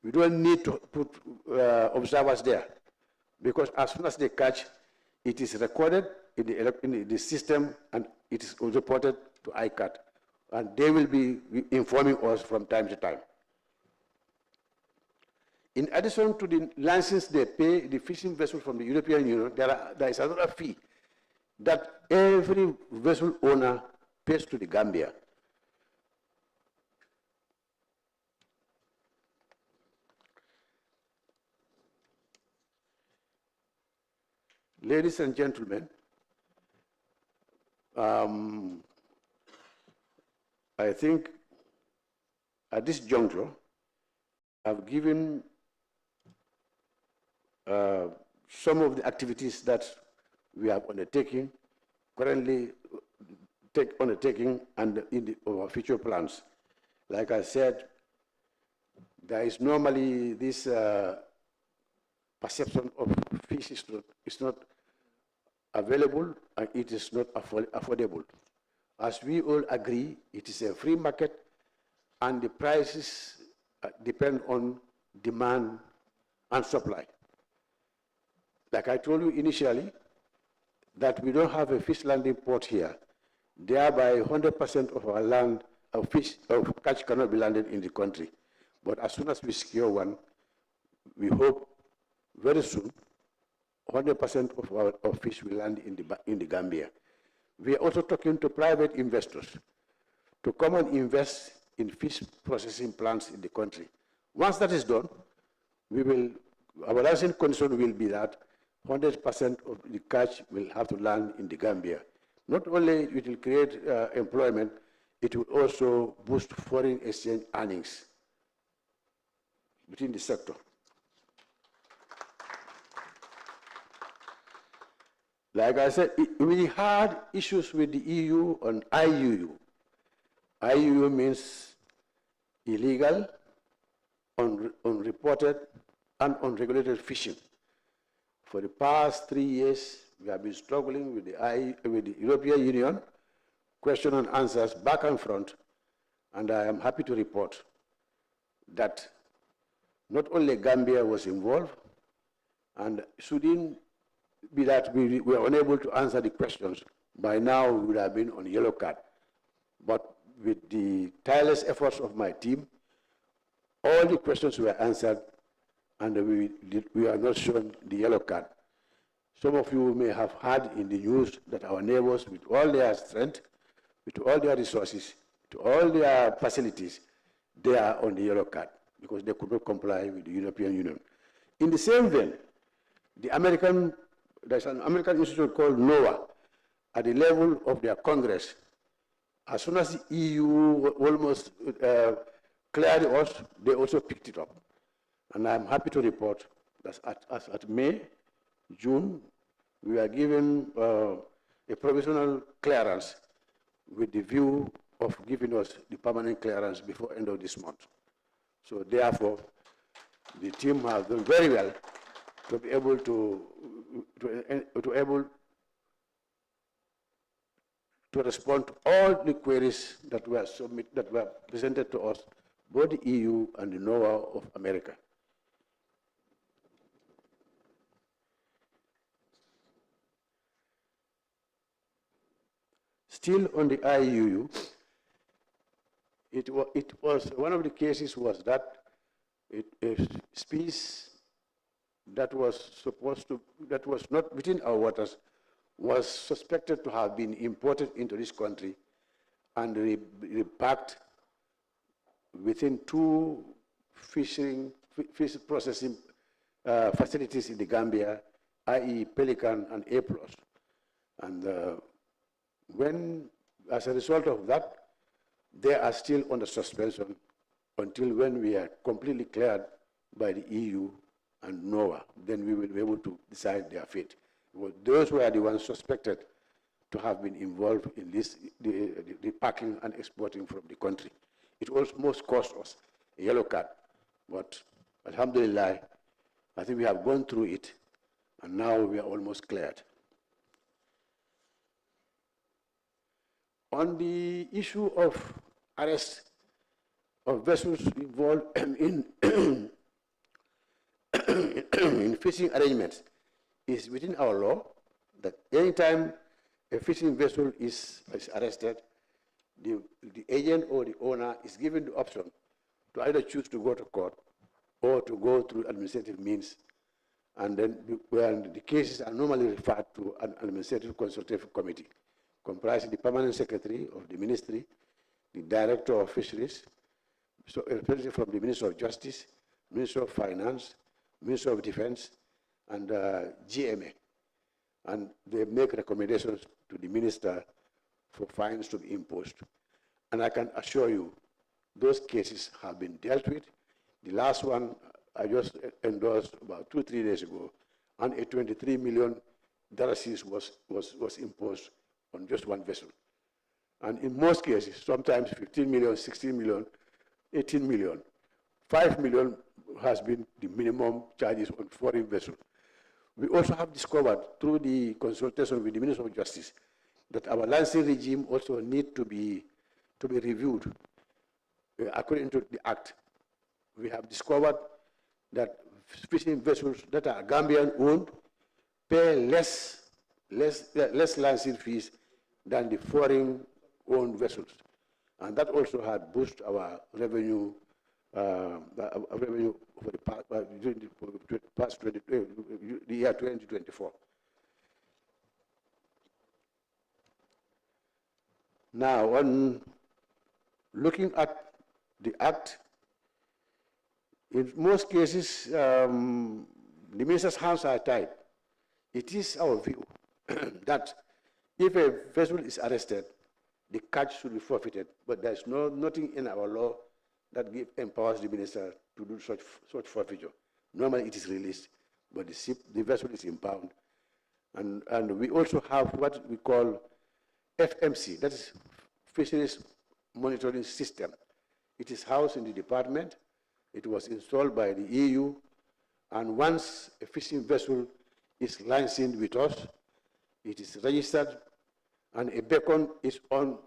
We don't need to put observers there, because as soon as they catch, it is recorded in the system and it is reported to ICAT, and they will be informing us from time to time. In addition to the license they pay the fishing vessel from the European Union, there is another fee that every vessel owner pays to the Gambia. Ladies and gentlemen, I think at this juncture, I've given some of the activities that we have currently undertaking, and in our future plans. Like I said, there is normally this perception of fish is not available and it is not affordable. As we all agree, it is a free market and the prices depend on demand and supply. Like I told you initially, that we don't have a fish landing port here, thereby 100% of our land, of catch cannot be landed in the country. But as soon as we secure one, we hope very soon 100% of our fish will land in the Gambia. We are also talking to private investors to come and invest in fish processing plants in the country. Once that is done, our licensing condition will be that 100% of the catch will have to land in the Gambia. Not only it will create employment, it will also boost foreign exchange earnings within the sector. Like I said, we had issues with the EU on IUU. IUU means illegal, unreported, and unregulated fishing. For the past 3 years, we have been struggling with the European Union, question and answers back and front, and I am happy to report that not only Gambia was involved, and shouldn't be that we were unable to answer the questions, by now we would have been on yellow card. But with the tireless efforts of my team, all the questions were answered, and we are not shown the yellow card. Some of you may have heard in the news that our neighbors, with all their strength, with all their resources, to all their facilities, they are on the yellow card because they could not comply with the European Union. In the same vein, there's an American institute called NOAA at the level of their Congress. As soon as the EU almost cleared us, they also picked it up. And I'm happy to report that at May, June, we are given a provisional clearance with the view of giving us the permanent clearance before end of this month. So therefore, the team has done very well to be able to respond to all the queries that were presented to us, both the EU and the NOAA of America. Still on the IUU, it was one of the cases was that a species that was not within our waters was suspected to have been imported into this country and repacked within 2 fish processing facilities in the Gambia, i.e. Pelican and A+. And as a result of that, they are still under suspension until when we are completely cleared by the EU and NOAA. Then we will be able to decide their fate. Well, those were the ones suspected to have been involved in this, the packing and exporting from the country. It almost cost us a yellow card, but alhamdulillah, I think we have gone through it, and now we are almost cleared. On the issue of arrest of vessels involved in fishing arrangements is within our law that anytime a fishing vessel is arrested, the agent or the owner is given the option to either choose to go to court or to go through administrative means. And then when the cases are normally referred to an administrative consultative committee comprising the permanent secretary of the ministry, the director of fisheries, so a representative from the Minister of Justice, Minister of Finance, Minister of Defense, and GMA. And they make recommendations to the minister for fines to be imposed. And I can assure you, those cases have been dealt with. The last one I just endorsed about 2-3 days ago, and a $23 million was imposed on just one vessel. And in most cases, sometimes 15 million, 16 million, 18 million, 5 million has been the minimum charges on foreign vessels. We also have discovered through the consultation with the Minister of Justice that our licensing regime also needs to be reviewed according to the Act. We have discovered that fishing vessels that are Gambian owned pay less licensing fees than the foreign owned vessels. And that also had boosted our revenue, for the past the year 2024. Now, on looking at the Act, in most cases, the minister's hands are tied. It is our view that if a vessel is arrested, the catch should be forfeited, but there's nothing in our law that empowers the minister to do such forfeiture. Normally it is released, but the vessel is impounded. And we also have what we call FMC, that is Fisheries Monitoring System. It is housed in the department. It was installed by the EU, and once a fishing vessel is licensed with us, it is registered, and a beacon is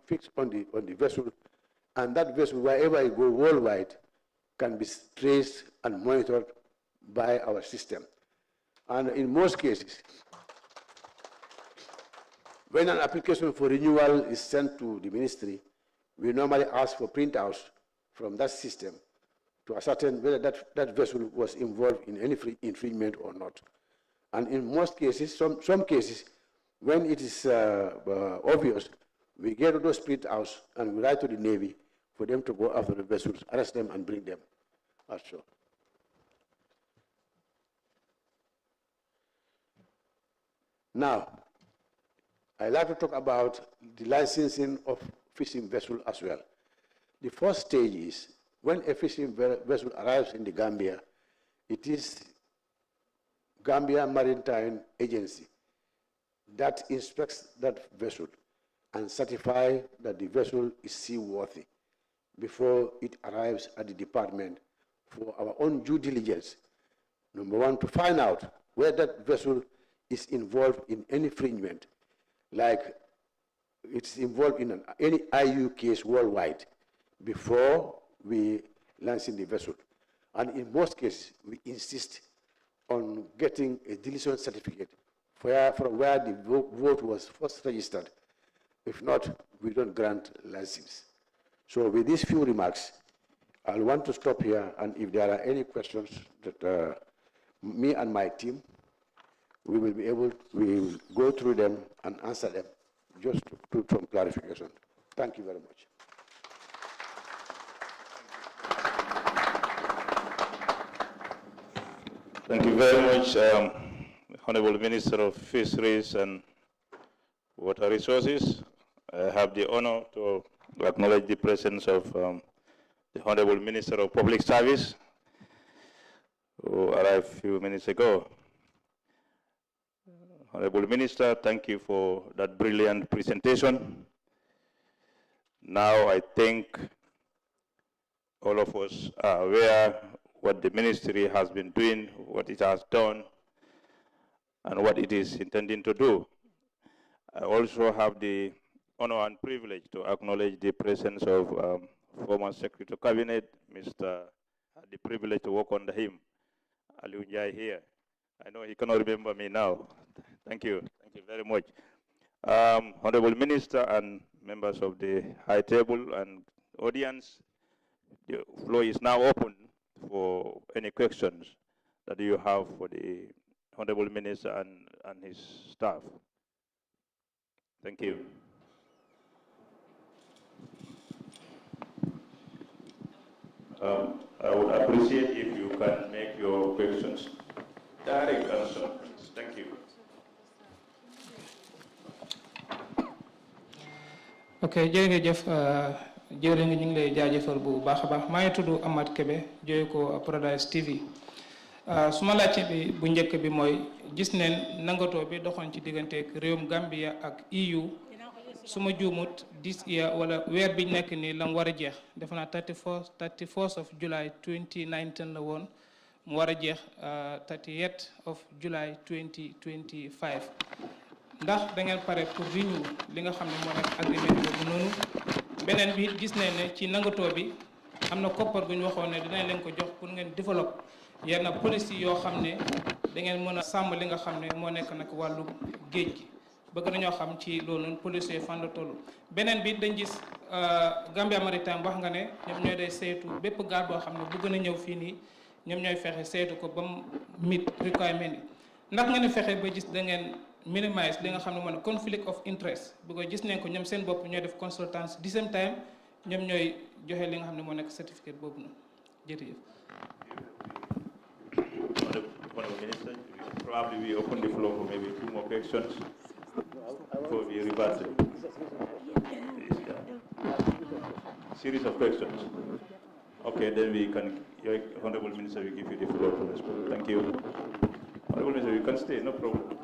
fixed on the vessel, and that vessel, wherever it goes worldwide, can be traced and monitored by our system. And in most cases, when an application for renewal is sent to the ministry, we normally ask for printouts from that system to ascertain whether that vessel was involved in any infringement or not. And in most cases, some cases, when it is obvious, we get those printouts and we write to the Navy for them to go after the vessels, arrest them, and bring them ashore. Now, I'd like to talk about the licensing of fishing vessels as well. The first stage is when a fishing vessel arrives in the Gambia, it is Gambia Maritime Agency that inspects that vessel and certify that the vessel is seaworthy before it arrives at the department for our own due diligence. Number one, to find out whether that vessel is involved in any infringement, like it's involved in any IU case worldwide, before we license the vessel. And in most cases, we insist on getting a diligence certificate from where the vote was first registered. If not, we don't grant license. So with these few remarks, I'll want to stop here, and if there are any questions that me and my team, we will go through them and answer them, just to some clarification. Thank you very much. Thank you very much, Honorable Minister of Fisheries and Water Resources. I have the honor to acknowledge the presence of the Honorable Minister of Public Service, who arrived a few minutes ago. Honorable Minister, thank you for that brilliant presentation. Now I think all of us are aware what the ministry has been doing, what it has done, and what it is intending to do. I also have the honor and privilege to acknowledge the presence of former Secretary of Cabinet, Mr. Had the privilege to work under him, Aliu Njai here. I know he cannot remember me now. Thank you very much. Honorable Minister and members of the High Table and audience, the floor is now open for any questions that you have for the Honorable Minister and his staff. Thank you. I would appreciate if you can make your questions direct answer. Thank you. Okay, jërëjëf jërë nga ñu ngi lay jaajëfal bu baax a baax maa ngi tudd Amath Kebe jooy ko Paradise TV su ma laajte bi bu njëkk bi mooy gis neen nangatoo bi doxoon ci digganteeg réewum Gambia ak EU su ma juumut wala weer bi nekk nii la mu war a jeex defe naa 31st of July 2019 la woon mu war a jeex 30th of July 2025 ndax da ngeen pare pour renew li nga xam ne moo nekk agreement boobu noonu beneen bi gis nañ ne ci nangatoo bi am na koppar gu ñu waxoon ne dinañ leen ko jox pour ngeen développe yenn policy yoo xam ne da ngeen mën a sàmm li nga xam ne moo nekk nag wàllu géej gi bëgg nañoo xam ci loolu noonu policy fan la toll. beneen bi dañ gis Gambia Maritime wax nga ne ñoom ñooy day saytu bépp gaal boo xam ne bëgg na ñëw fii nii ñoom ñooy fexe saytu ko ba mu meet requirement yi ndax ngeen fexe ba gis da ngeen minimize li nga xam ne mooy conflict of interest bi ko gis nañ ko ñoom seen bopp ñooy def consultance the same time ñoom ñooy joxe li nga xam ne moo nekk certificate boobu noonu jërëjëf. Honorable Minister, probably we open the floor for maybe 2 more questions before we revert to series of questions. Okay, then we can, your Honorable Minister, we give you the floor to respond. Thank you. Honorable Minister, you can stay, no problem.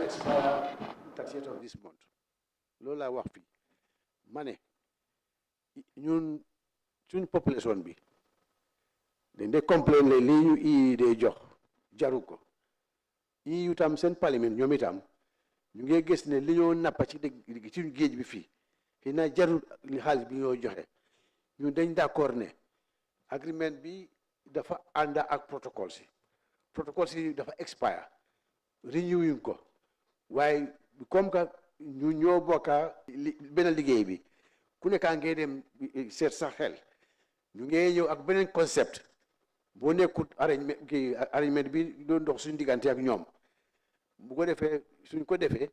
expire 30th of this month loolu laa wax fii ma ne ñun suñ population bi dañ de complain le lii ñu ii dee jox jaru ko ii yu tam seen parlement ñoom itam ñu ngi gis ne li ñoo nappa ci dëgg ci géej bi fii xëy na jarul xaalis bi ñoo joxe ñun dañ d'accord ne agreement bi dafa ànd ak protocole si dafa expire renewing ko waaye comme que ñu ñoo bokka benn liggéey bi ku nekkaa ngee dem seet sa xel ñu ngee ñëw ak beneen concept boo nekkut arrangement bi doon dox suñu diggante ak ñoom bu ko defee suñ ko defee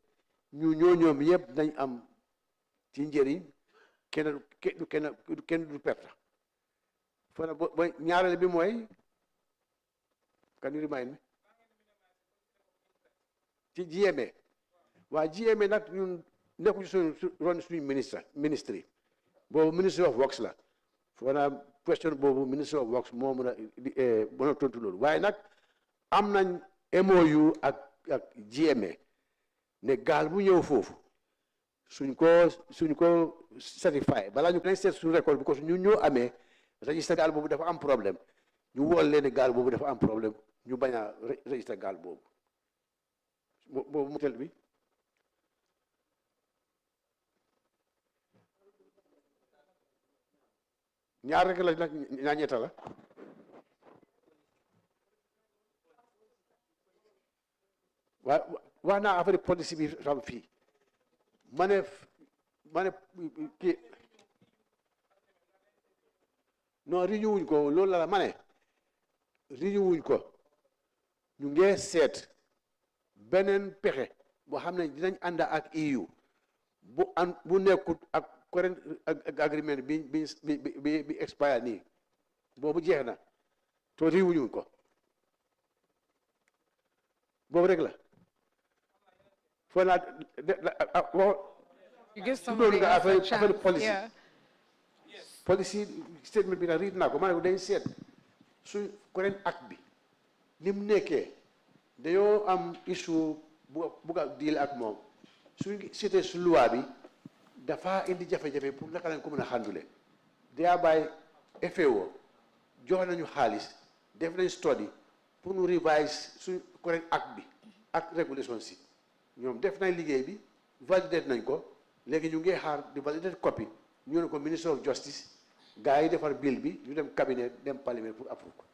ñoom yëpp nañ am ci njëriñ kenn du perte fana ba ñaareel bi mooy can you remind me ci GMA waa GMA nag ñun nekkuñu suñu ministry boobu ministry of works la fana question boobu ministry of works moo mën a tontu loolu waaye nag am nañ MOU ak GMA ne gaal bu ñëw foofu suñ ko certify balaa ñu nañ seet suñu record because ñu ñoo amee registré gaal boobu dafa am problème ñu wool leen gaal boobu dafa am problème ñu bañ a registré gaal boobu motel bi ñaar rek la nag ñaa ñetta la wax naa affaire policy bi tam fii ma ne kii non renew wuñ ko loolu la ma ne renew wuñ ko ñu ngee seet beneen pexe boo xam ne dinañ ànd ak EU bu nekkut ak current agreement bi expire nii boobu jeex na to renew wuñ ko boobu rek la foo naa loolu nga affaire policy statement bi nag riit naa ko ma ne ko dañ seet suñ current act bi ni mu nekkee dañoo am issue bu ga deal ak moom suñ seetee su loi bi dafa indi jafe-jafe pour naka lañ ko mën a handle thereby FAO jox nañu xaalis def nañ study pour ñu revise suñ correct act bi ak régulation si ñoom def nañ liggéey bi validate nañ ko léegi ñu ngi xaar di validate copy ñu ne ko minister of justice gars yi defar bill bi ñu dem cabinet dem parlement pour approve ko.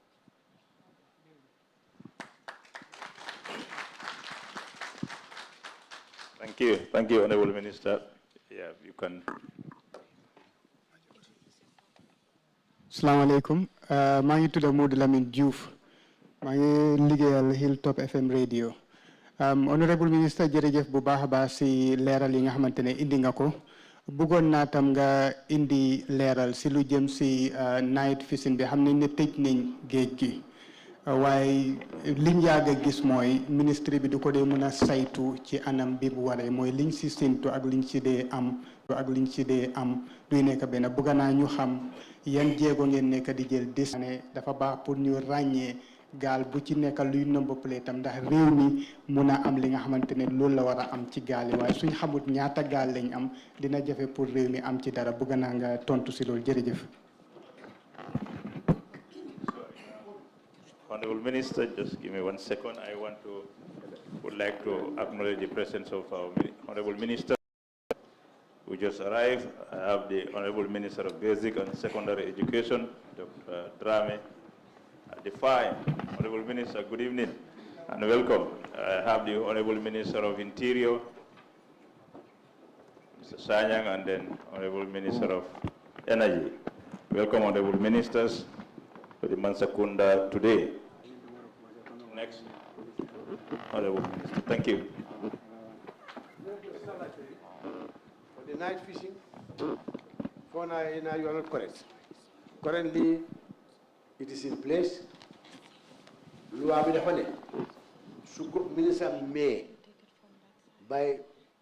Thank you, Honorable Minister. Yeah, you can. Assalamu alaikum. maa ngi tudd Modou Lamine Diouf maa ngi liggéeyal Hilltop FM radio. Honorable Minister jërëjëf bu baax a baax si leeral yi nga xamante ne indi nga ko bëggoon naa tam nga indi leeral si lu jëm si night fishing bi xam nañ ne tëj nañ géej gi waaye liñ yàgg a gis mooy ministre bi du ko dee mën a saytu ci anam bi bu waree mooy liñ si séntu ak liñ si dee am duy nekk benn bëgg naa ñu xam yan jéego ngeen nekk di jël des ne dafa baax pour ñu ràññee gaal bu ci nekk luy number plate tam ndax réew mi mun a am li nga xamante ne loolu la war a am ci gaal yi waaye suñ xamut ñaata gaal lañ am dina jafe pour réew mi am ci dara bëgg naa nga tontu si loolu jërëjëf. Honorable Minister, just give me 1 second. Would like to acknowledge the presence of our Honorable Minister who just arrived. I have the Honorable Minister of Basic and Secondary Education, Dr. Drame. The fine Honorable Minister, good evening and welcome. I have the Honorable Minister of Interior, Mr. Sanyang, and then Honorable Minister of Energy. Welcome, Honorable Ministers, to the Mansa Kunda today. Next, Honorable Minister. Thank you. For the night fishing, for now you are not correct. Currently, it is in place. Loi bi dafa ne su ko ministre may by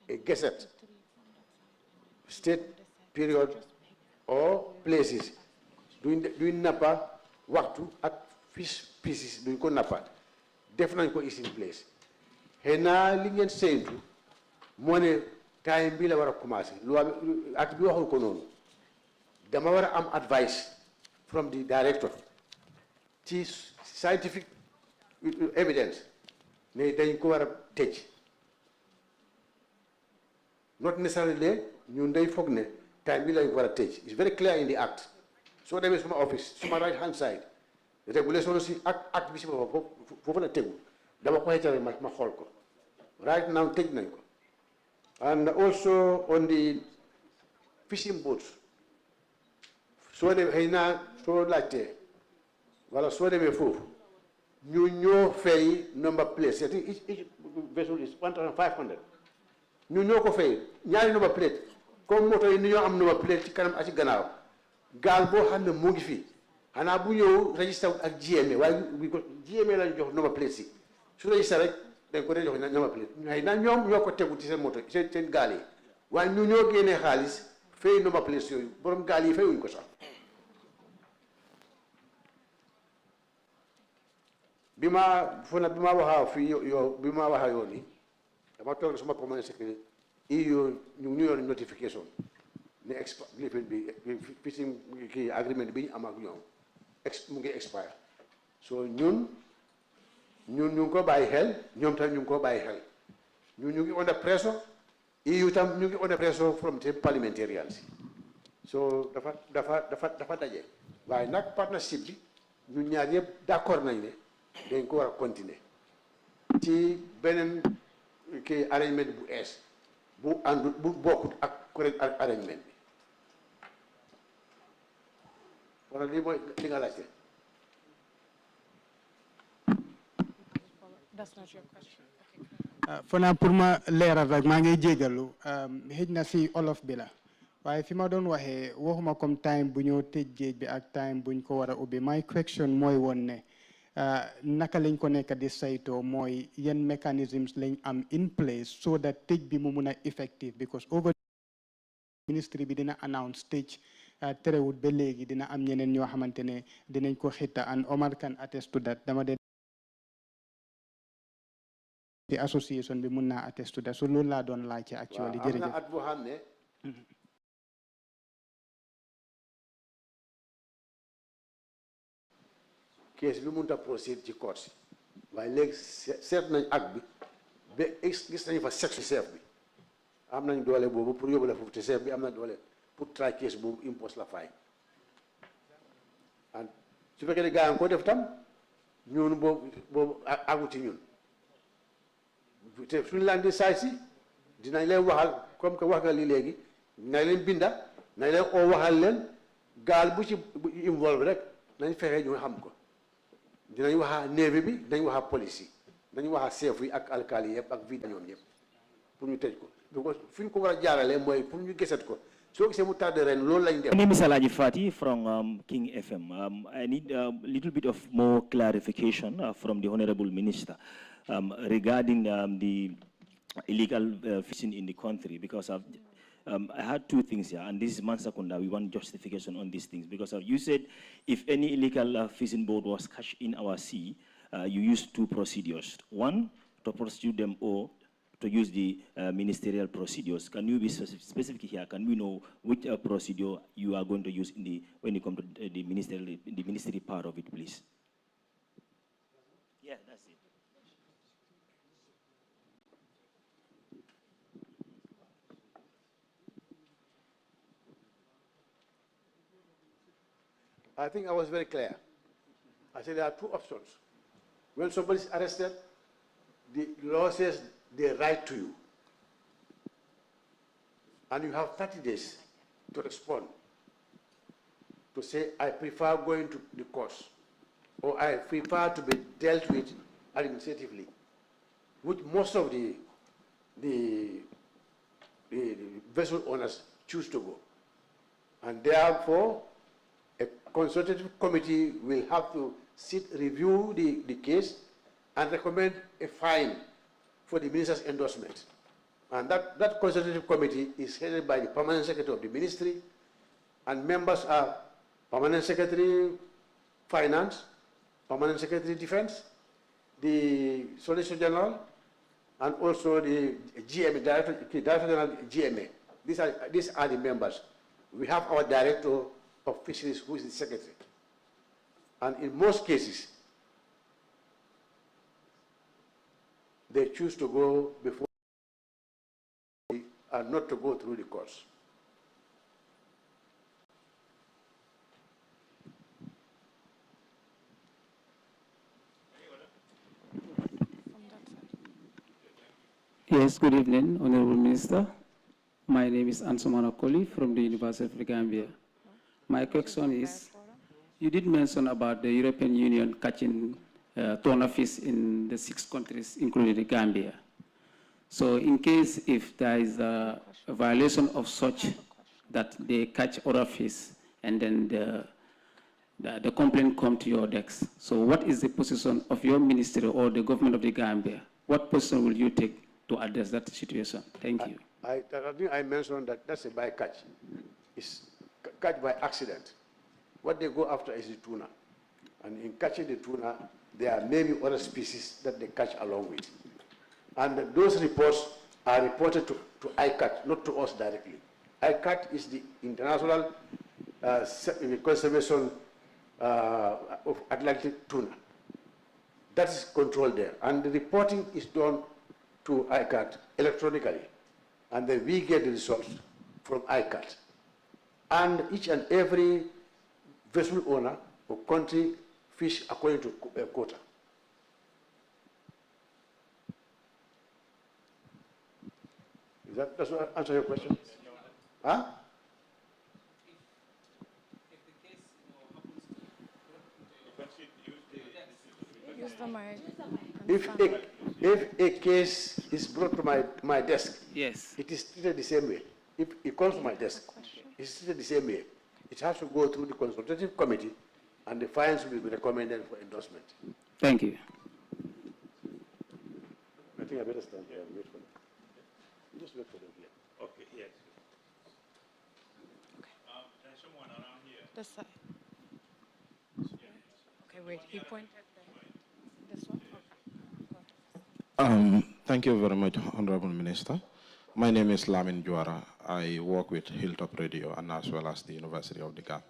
a gazette state period or places duñ nappa waxtu ak fish pieces duñ ko nappa def nañ ko is in place xëy na li ngeen séentu moo ne time bi la war a commencé loi bi at bi waxul ko noonu dama war a am advice from the director ci scientific evidence ne dañ ko war a tëj not necessarily ñun day foog ne time bi lañ ko war a tëj it's very clear in the act soo demee suma office suma right hand side régulation si act bi si boppam foofu la tegu dama ko xeetale ma xool ko right now tëj nañ ko and also on the fishing boats soo demee xëy naa soo laajtee wala soo demee foofu ñu ñoo fay number plate each vessel is 1,500 ñu ñoo ko fay ñaari number plate comme moto yi ni ñoo am number plate ci kanam ak ci gannaaw gaal boo xam ne mu ngi fii xanaa bu ñëw registré ak GMA waaye bi ko GMA lañu jox number plate si su registré rek dañ ko dee jox number plate xëy na ñoom ñoo ko tegu ci seen moto seen gaal yi waaye ñu ñoo génnee xaalis fay number plate yooyu borom gaal yi fayuñ ko sax bi ma waxaa fii yow bi ma waxaa yoon ni dama toog suma permanent secretary ñu ñu yoon notification ne lifin bi fishing kii agreement bi ñu am ak ñoom mu ngi expire so ñun ñu ngi ko bàyyi xel ñoom tam ñu ngi ko bàyyi xel ñu ngi under pressure EU tam ñu ngi under pressure from the parliamentarians so dafa daje waaye nag partnership bi ñun ñaar yëpp d'accord nañ ne dañ ko war a continuer ci beneen kii arrangement bu ees bu àndut bu bokkut ak correct arrangement bi wala lii mooy li nga laajte. Fana pour ma leeral rek maa ngi jégalu xëj na si olof bi la waaye fi ma doon waxee waxuma comme time bu ñoo tëj géej bi ak time buñ ko war a ubbi my question mooy woon ne naka lañ ko nekk di saytoo mooy yan mechanisms lañ am in place so that tëj bi mu mun a effective because over ministry bi dina announce tëj terewut ba léegi dina am ñeneen ñoo xamante ne dinañ ko xitta and Omar can attest to that dama de the association bi mun naa attest to that so loolu laa doon laajte actually jërëjëf am na at boo xam ne case bi mënut a proceed ci court si waaye léegi seet nañ ak bi ba gis nañ fa section chef bi am nañ doole boobu pour yóbbu la foofu te chef bi am na doole pour try case boobu impose la fine and su fekkee ne gaa yi ko def tam ñun boobu àggu ci ñun te suñu laan di saay si dinañ leen waxal comme que wax nga lii léegi dinañ leen binda nañ leen oo waxal leen gaal bu ci involve rek nañ fexe ñu xam ko dinañ waxa Navy bi dinañ waxa police yi dañu waxa chef yi ak alkaali yëpp ak vida ñoom ñëpp pour ñu tëj ko because fi ñu ko war a jaarale mooy pour ñu gisat ko soo gisee mu tardé ren loolu lañ def. My name is Alaji Fati from King FM. I need a little bit of more clarification from the Honorable Minister regarding the illegal fishing in the country, because I had two things here, and this is Mansa Kunda. We want justification on these things, because you said if any illegal fishing boat was caught in our sea, you used two procedures. One, to prosecute them, or to use the ministerial procedures. Can you be specific here? Can we know which procedure you are going to use in the, when you come to the ministry part of it, please? Yeah, that's it. I think I was very clear. I said there are two options. When somebody is arrested, the law says they write to you. And you have 30 days to respond, to say, I prefer going to the courts, or I prefer to be dealt with administratively, which most of the vessel owners choose to go. And therefore, a consultative committee will have to review the case and recommend a fine for the minister's endorsement. And that consultative committee is headed by the permanent secretary of the ministry, and members are permanent secretary finance, permanent secretary defense, the solicitor general, and also the GMA, director general GMA. These are the members. We have our director of fisheries, who is the secretary. And in most cases, they choose to go before and not to go through the courts. Yes, good evening, Honorable Minister. My name is Ansumana Koli from the University of the Gambia. My question is, you did mention about the European Union catching tuna fish in the 6 countries, including the Gambia. So in case if there is a violation of such that they catch other fish and then the complaint come to your decks, so what is the position of your ministry or the government of the Gambia? What position will you take to address that situation? Thank you. I think I mentioned that that's a bycatch. It's catch by accident. What they go after is the tuna. And in catching the tuna, there are maybe other species that they catch along with. And those reports are reported to ICAT, not to us directly. ICAT is the International Conservation of Atlantic Tuna. That is controlled there. And the reporting is done to ICAT electronically. And then we get the results from ICAT. And each and every vessel owner or country fish according to quota. Does that answer your question? Huh? Use the mic. If a case is brought to my desk, Yes. it is treated the same way. If it comes to my desk, it's treated the same way. It has to go through the consultative committee, and the fines will be recommended for endorsement. Thank you. I think I better stand here and wait for them. Just wait for them here. Okay, yes. There's someone around here. This side. Okay, wait. He pointed there. This one? Okay. Thank you very much, Honorable Minister. My name is Lamin Juara. I work with Hilltop Radio and as well as the University of the Gambia.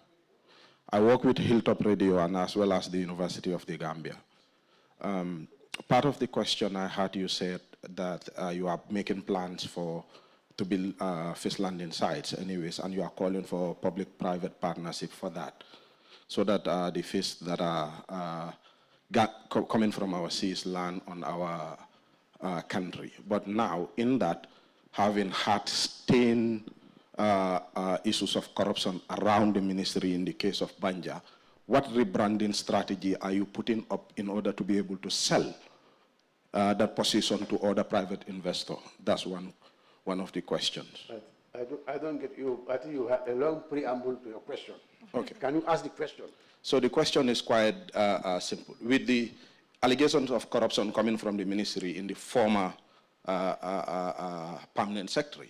I work with Hilltop Radio and as well as the University of the Gambia. Part of the question I heard you said that you are making plans to build fish landing sites anyways, and you are calling for public-private partnership for that, so that the fish that are coming from our seas land on our country. But now, in that, having had stain issues of corruption around the ministry in the case of Banja, what rebranding strategy are you putting up in order to be able to sell that position to other private investors? That's one of the questions. I don't get you. I think you have a long preamble to your question. Okay. Can you ask the question? So the question is quite simple. With the allegations of corruption coming from the ministry in the former permanent secretary,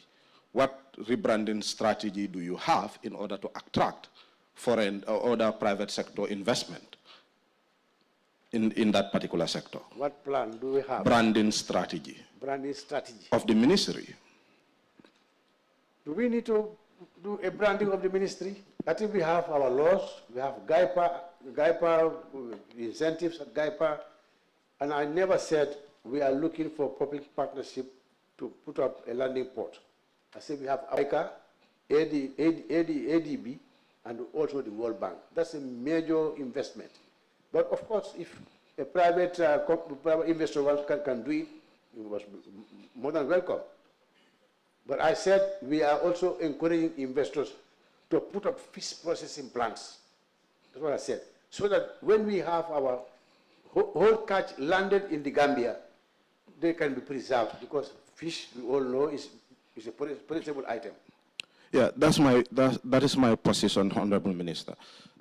what rebranding strategy do you have in order to attract foreign or other private sector investment in that particular sector? What plan do we have? Branding strategy. Branding strategy. Of the ministry. Do we need to do a branding of the ministry? I think we have our laws, we have GAIPA incentives at GAIPA, and I never said we are looking for public partnership to put up a landing port. I said we have ICA, ADB, and also the World Bank. That's a major investment. But of course, if a private investor can do it, it was more than welcome. But I said we are also encouraging investors to put up fish processing plants. That's what I said. So that when we have our whole catch landed in the Gambia, they can be preserved, because fish, we all know, is a perishable item. Yeah, that is my position, Honorable Minister.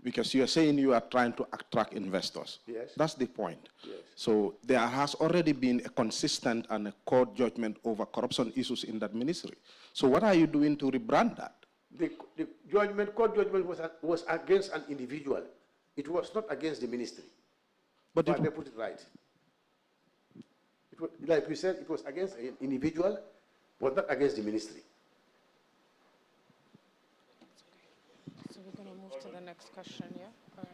Because you are saying you are trying to attract investors. Yes. That's the point. Yes. So there has already been a consistent and a court judgment over corruption issues in that ministry. So what are you doing to rebrand that? The court judgment was against an individual. It was not against the ministry. But they put it right. It was, like we said, it was against an individual, but not against the ministry. So we're going to move to the next question, yeah? All right.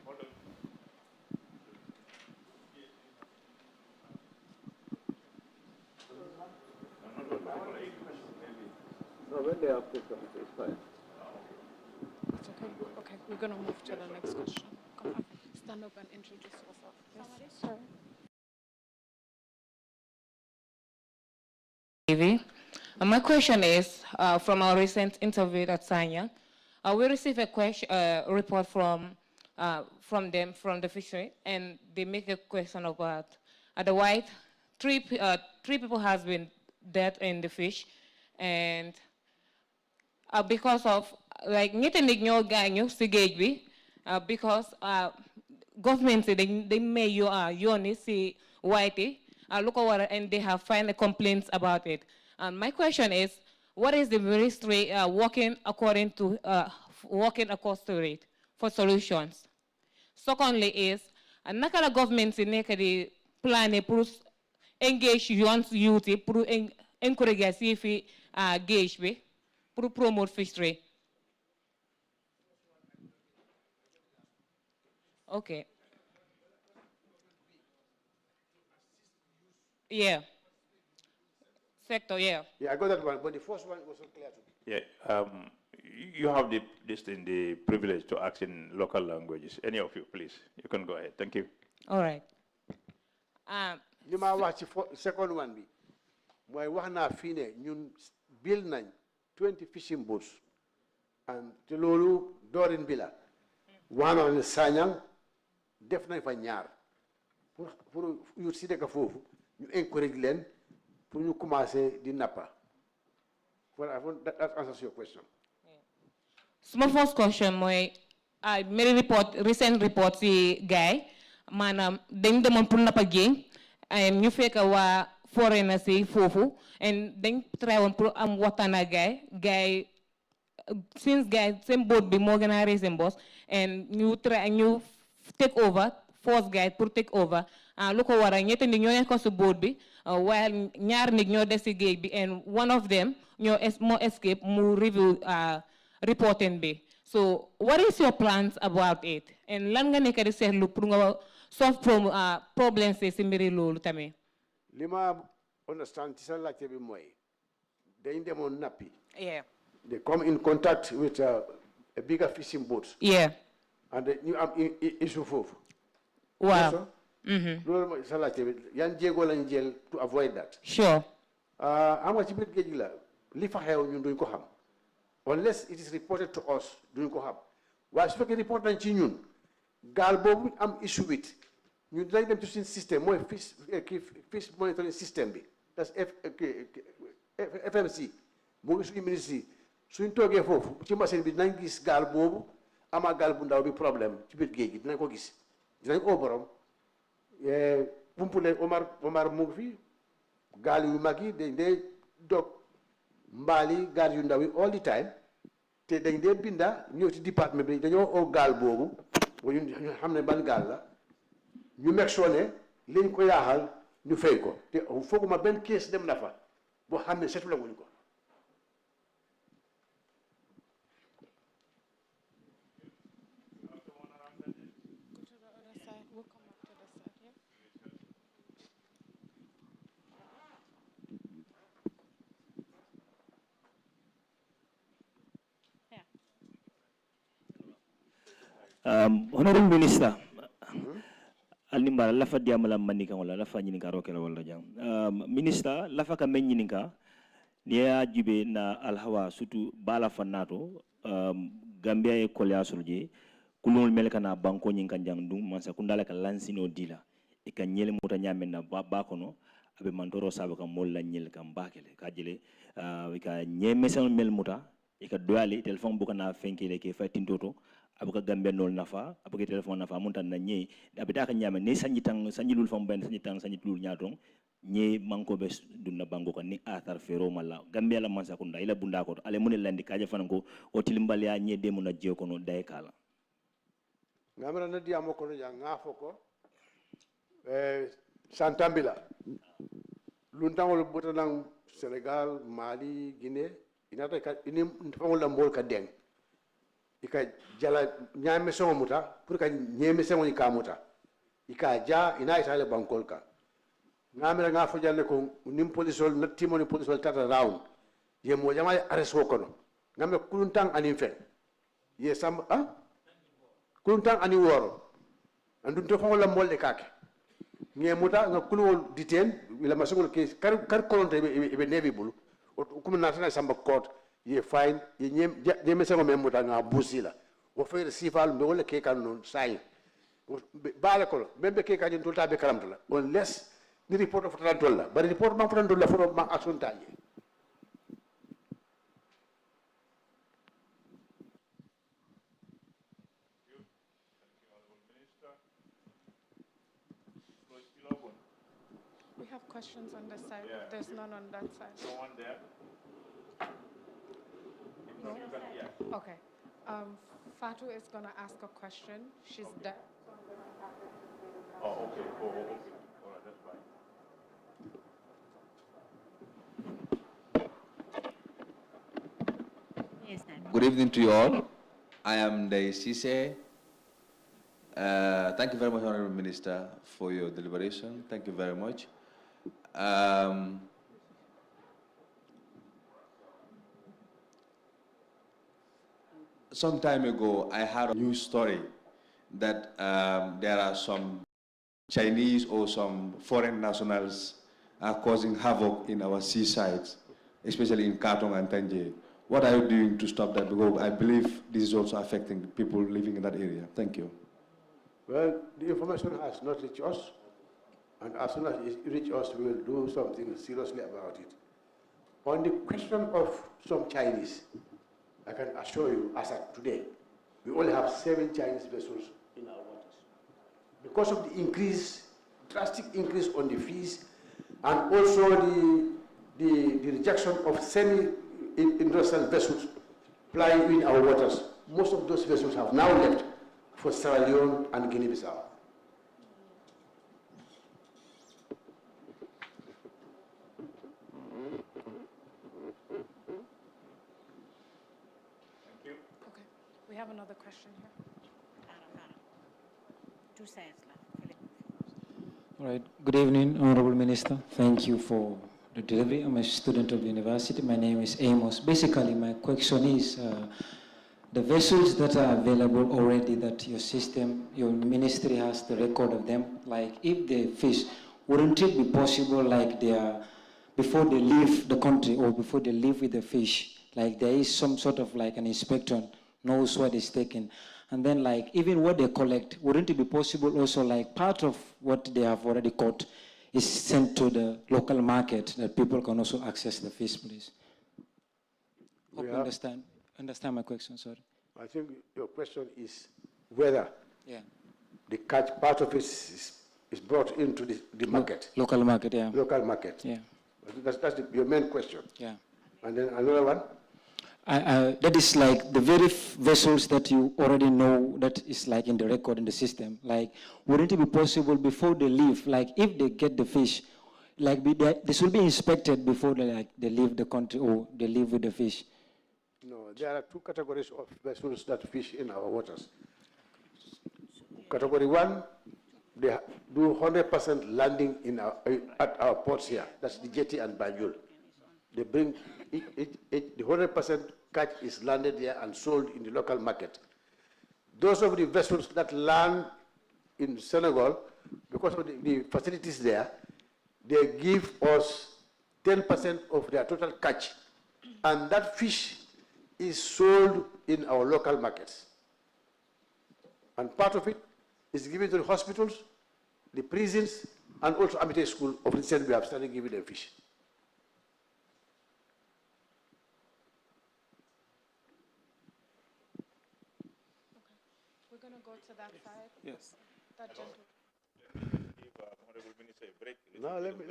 No, when they are questions, it's fine. It's okay. Okay, we're going to move to the next question. Come on, stand up and introduce yourself. Yes, sir. My question is, from our recent interview at Sanya, we received a report from them, from the fishery, and they make a question about the white, three people has been dead in the fish, and because of, like, because government, they may you see whitey, look over, and they have filed complaints about it. And my question is, what is the ministry working across the rate for solutions? Secondly is, nakala government in the plan to engage youth, to encourage CFI engage, to promote fishery. Okay. Yeah. Sector, yeah. Yeah, I got that one, but the first one was not clear to me. Yeah, you have the privilege to ask in local languages. Any of you, please, you can go ahead. Thank you. All right. You might watch the second one. My wana fine, you build 20 fishing boats, and the lolu Dorin Villa. One on the Sanyang, definitely for Nyar. For you see the Kafu, you encourage them. You commence the napa. That answers your question. So my first question, I made a recent report, the guy, man, then the man pull up again, and you fake a foreigner say fofu, and then try one pro watana guy, since guy same boat be more organized boss, and you try and you take over, force guy to take over. Look over and yet in the new cost board be while ñaar nit ñoo des ci géej bi, and one of them ñoo more escape mu review reporting be. So what is your plans about it? And lan nga nekk di seetlu pour nga solve problems si mbiri loolu tamit. Lima understand ci sa laajte bi mooy dañ demoon nappi. Yeah. They come in contact with a bigger fishing boat. Yeah. And you have issue foofu. Wow. Loolu mooy sa laajte bi yan jéego lañ jël to avoid that. Sure. Xam nga ci biir géej gi la li fa xew ñun duñ ko xam. Unless it is reported to us duñ ko xam waaye su fekkee report nañ ci ñun gaal boobu am issue with ñun dinañ dem ci suñu système mooy fish monitoring system bi that's FMC moo ngi suñu ministre yi suñ toogee foofu ci machine bi dinañ gis gaal boobu ama gaal bu ndaw bi problème ci biir géej gi dinañ ko gis dinañ oo borom pumpule Omar mu ngi fi gaal yu mag yi dañ dee dog mbaali gaal yu ndaw yi all the time te dañ dee binda ñëw ci département bi dañoo oo gaal boobu ñu xam ne ban gaal la ñu make sure ne liñ ko yaaxal ñu fay ko te fooguma benn kees dem na fa boo xam ne setu la wuñ ko. Honorable Minister, alimbara lafa diamala manika wala lafa nyininka rokela wala jang. Minister, lafa ka men nyininka niya jibe na alhawa sutu bala fanato Gambia e kolya sulje kulul melka na banko nyinka jang dum Mansa Kunda la ka lansino dila e ka nyele muta nyamen na bakono abe mantoro sabe ka molla nyel kam bakele ka jele ka nyeme sen mel muta e ka doyali telephone buka na fenkele ke fatintoto abuka Gambia nol nafa abuka telephone nafa muntan na nye abita ka nyame ne sanjilul fam ben sanjilul nyatong nye manko be dunna bango kan ni athar fero mala Gambia la Mansa Kunda ila bunda ko ale mun landi kaje fananko o tilimbal ya nye demu na je ko no day kala ngamra na diamo ko ya ngafo ko santambila luntangol botanang Senegal Mali Guinée inata ka ini fangol la mbol ka deng ika jala nyame songo muta pour ka nyeme songo ni kamuta ika ja ina itale bankol ka ngamira nga fo jalle ko nim polisol na timoni polisol tata round ye mo jama arresto kono ngambe kuluntang anim fe ye sam kuluntang ani woro andum to fangol la molde kake nge muta nga kulul diten wala masugul ke kar kolonte be nevi bulu o kum na tana samba court ye fine ye nyeme sengo memuta nga busila wo fere sifal be wala ke kan non say bala ko membe ke kan tolta be karamtala on less ni report of tantola bari report ma tantola foro ma action taye We have questions on this side. Yeah. There's none on that side. No one there? No? Okay. Fatu is going to ask a question. She's there. Oh, okay. Oh, okay. All right, that's fine. Yes, good evening to you all. I am the Sise. Thank you very much, Honorable Minister, for your deliberation. Thank you very much. Some time ago, I heard a news story that there are some Chinese or some foreign nationals are causing havoc in our seasides, especially in Katong and Tangier. What are you doing to stop that? Because I believe this is also affecting people living in that area. Thank you. Well, the information has not reached us, and as soon as it reaches us, we will do something seriously about it. On the question of some Chinese, I can assure you, as of today, we only have 7 Chinese vessels in our waters. Because of the increase, drastic increase on the fees, and also the rejection of semi-industrial vessels plying in our waters, most of those vessels have now left for Sierra Leone and Guinea-Bissau. have another question here. All right. Good evening, Honorable Minister. Thank you for the delivery. I'm a student of the university. My name is Amos. Basically, my question is, the vessels that are available already that your system, your ministry has the record of them, like if they fish, wouldn't it be possible like they are, before they leave the country or before they leave with the fish, like there is some sort of like an inspector knows what is taken. And then like even what they collect, wouldn't it be possible also like part of what they have already caught is sent to the local market that people can also access the fish, please? Hope you understand my question, sorry. I think your question is whether the catch part of it is brought into the market. Local market, yeah. Local market. Yeah. That's your main question. Yeah. And then another one? That is like the very vessels that you already know that is like in the record in the system. Like, wouldn't it be possible before they leave, like if they get the fish, like this will be inspected before they leave the country or they leave with the fish? No, there are two categories of vessels that fish in our waters. Category one, they do 100% landing at our ports here. That's the jetty and Banjul. They bring the 100% catch is landed there and sold in the local market. Those of the vessels that land in Senegal, because of the facilities there, they give us 10% of their total catch. And that fish is sold in our local markets. And part of it is given to the hospitals, the prisons, and also Amite School of Recent we have started giving them fish. We're going to go to that side. Yes. That gentleman. Honorable Minister a break. No, let me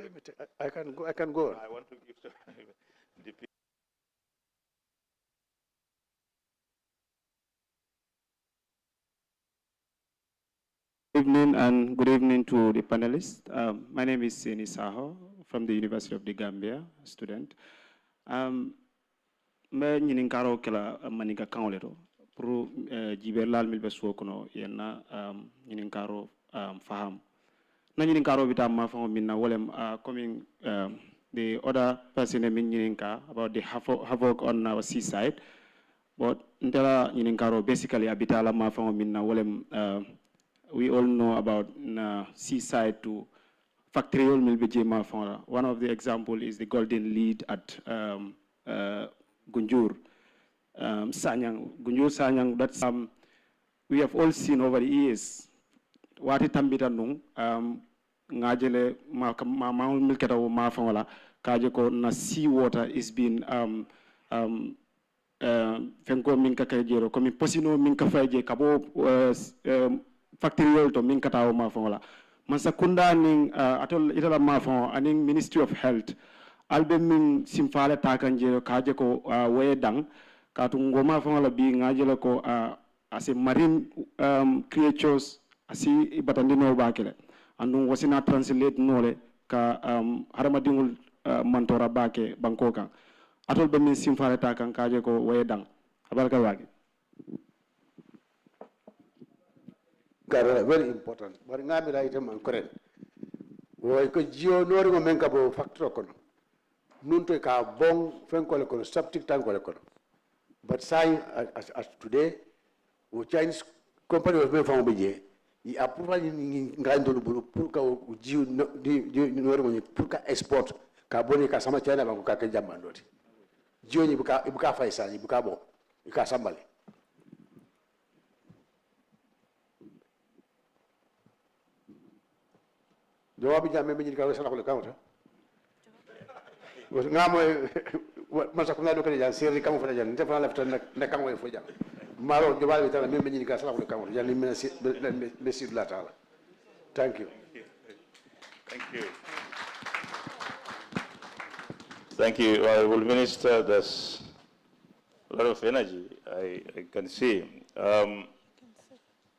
I can go. I want to give the Good evening and good evening to the panelists. My name is Seni Saho from the University of the Gambia, student. Me nyinin karo kala manika kanolero pour jiberlal milbe suokono yenna nyinin karo faham. Na nyinin karo bitam ma famo minna wolem coming the other person min nyinin ka about the havoc on our seaside. But ndela nyinin karo basically abitala ma famo minna wolem we all know about seaside to factory milbeje ma famo. One of the example is the golden lead at Gunjur, Sanyang. Gunjur Sanyang, that's we have all seen over the years. Wati tambita nung ngajele ma milketa wo ma fangola kaje ko na sea water is been fenko min ka kajero komi posino min ka faje kabo factory to min kata wo ma fangola Mansa Kunda ning atol itala ma fango aning Ministry of Health albe min simfale takanjero kaje ko waye dang katungo ma fangola bi ngajele ko as a marine creatures asi ibatandino bakele andun wasina translate nole ka haramadingul mantora bake bankoka atol be min simfale takan kaje ko waye dang abarka wage very important but ngami ra itam an koren woy ko jio nori mo men ka bo factory kono nunto ka bon fenkole kono septic tank kono but saying as today wo Chinese company was made from Beijing i approva ni ngando bulu pour ka jio nori mo pour ka export ka boni ka sama China bango ka jamandoti jio ni buka faisa ni buka bo ka sambale jawabi jamme be ka sala ko kawta ngamo Mansa Kunda do kadi jan seri kam fota jan te fa la fata na kam way fo jan maro jawabi tan me be ka sala ko kawta jan me sur la taala. Thank you. Thank you. Thank you, Honorable Minister. There's a lot of energy I can see.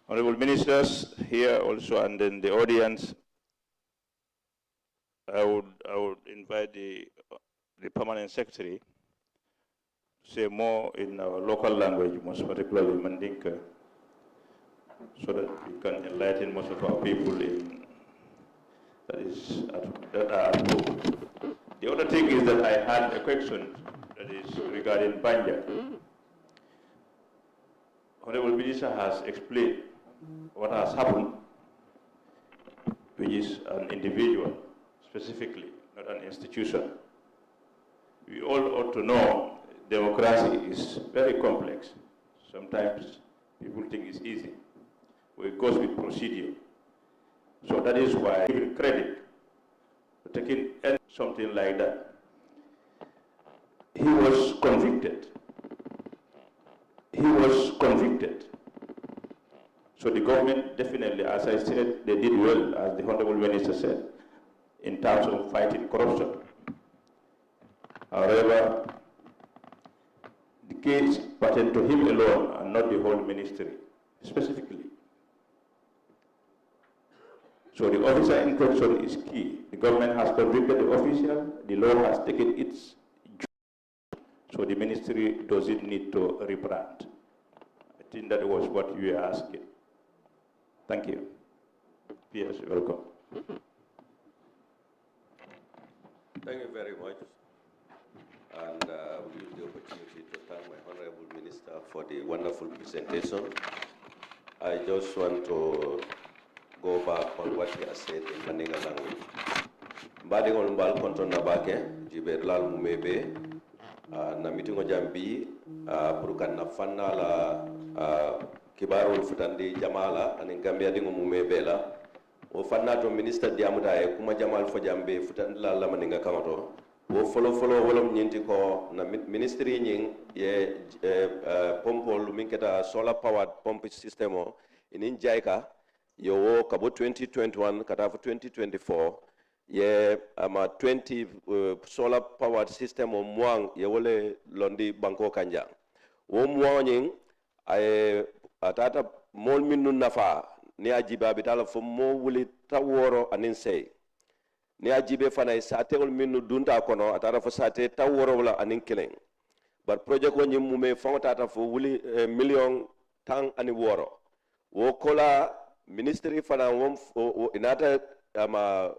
Honorable Ministers here also and in the audience, I would invite the Permanent Secretary say more in our local language, most particularly Mandinka, so that we can enlighten most of our people in that are at home. The other thing is that I had a question that is regarding Banja. Honorable Minister has explained what has happened, which is an individual specifically, not an institution. We all ought to know democracy is very complex. Sometimes people think it's easy, but it goes with procedure. So that is why I give credit for taking something like that. He was convicted. He was convicted. So the government definitely, as I said, they did well, as the Honorable Minister said, in terms of fighting corruption. However, the case pertained to him alone and not the whole ministry, specifically. So the officer in question is key. The government has convicted the official, the law has taken its job, so the ministry doesn't need to rebrand. I think that was what you were asking. Thank you. Yes, welcome. Thank you very much. And we use the opportunity to thank my Honorable Minister for the wonderful presentation. I just want to go back on what he has said in Mandinka language. Mbadi on mbal konton nabake, jiberlal mumebe, na mitingo jambi, purukan na fanna la kibarul futandi jamala, anin Gambia dingo mumebe la. O fanna to Minister diamuda e kuma jamal fo jambe futandi la Mandinka kamato. O follow wolom nyinti ko na ministry nying ye pompol minketa solar powered pump system o inin jaika yo kabo 2021 kata for 2024 ye ama 20 solar powered system o muang ye wole londi banko kanja wo muang ay atata mol minnu nafa ni ajiba bitala fo mo wuli taworo anin sey ni ajibe fana sate ol minnu dunta kono atata fo sate taworo wala anin kelen bar project ko nyim mume fo tata fo wuli million tang ani woro wo kola ministry fana wom inata ama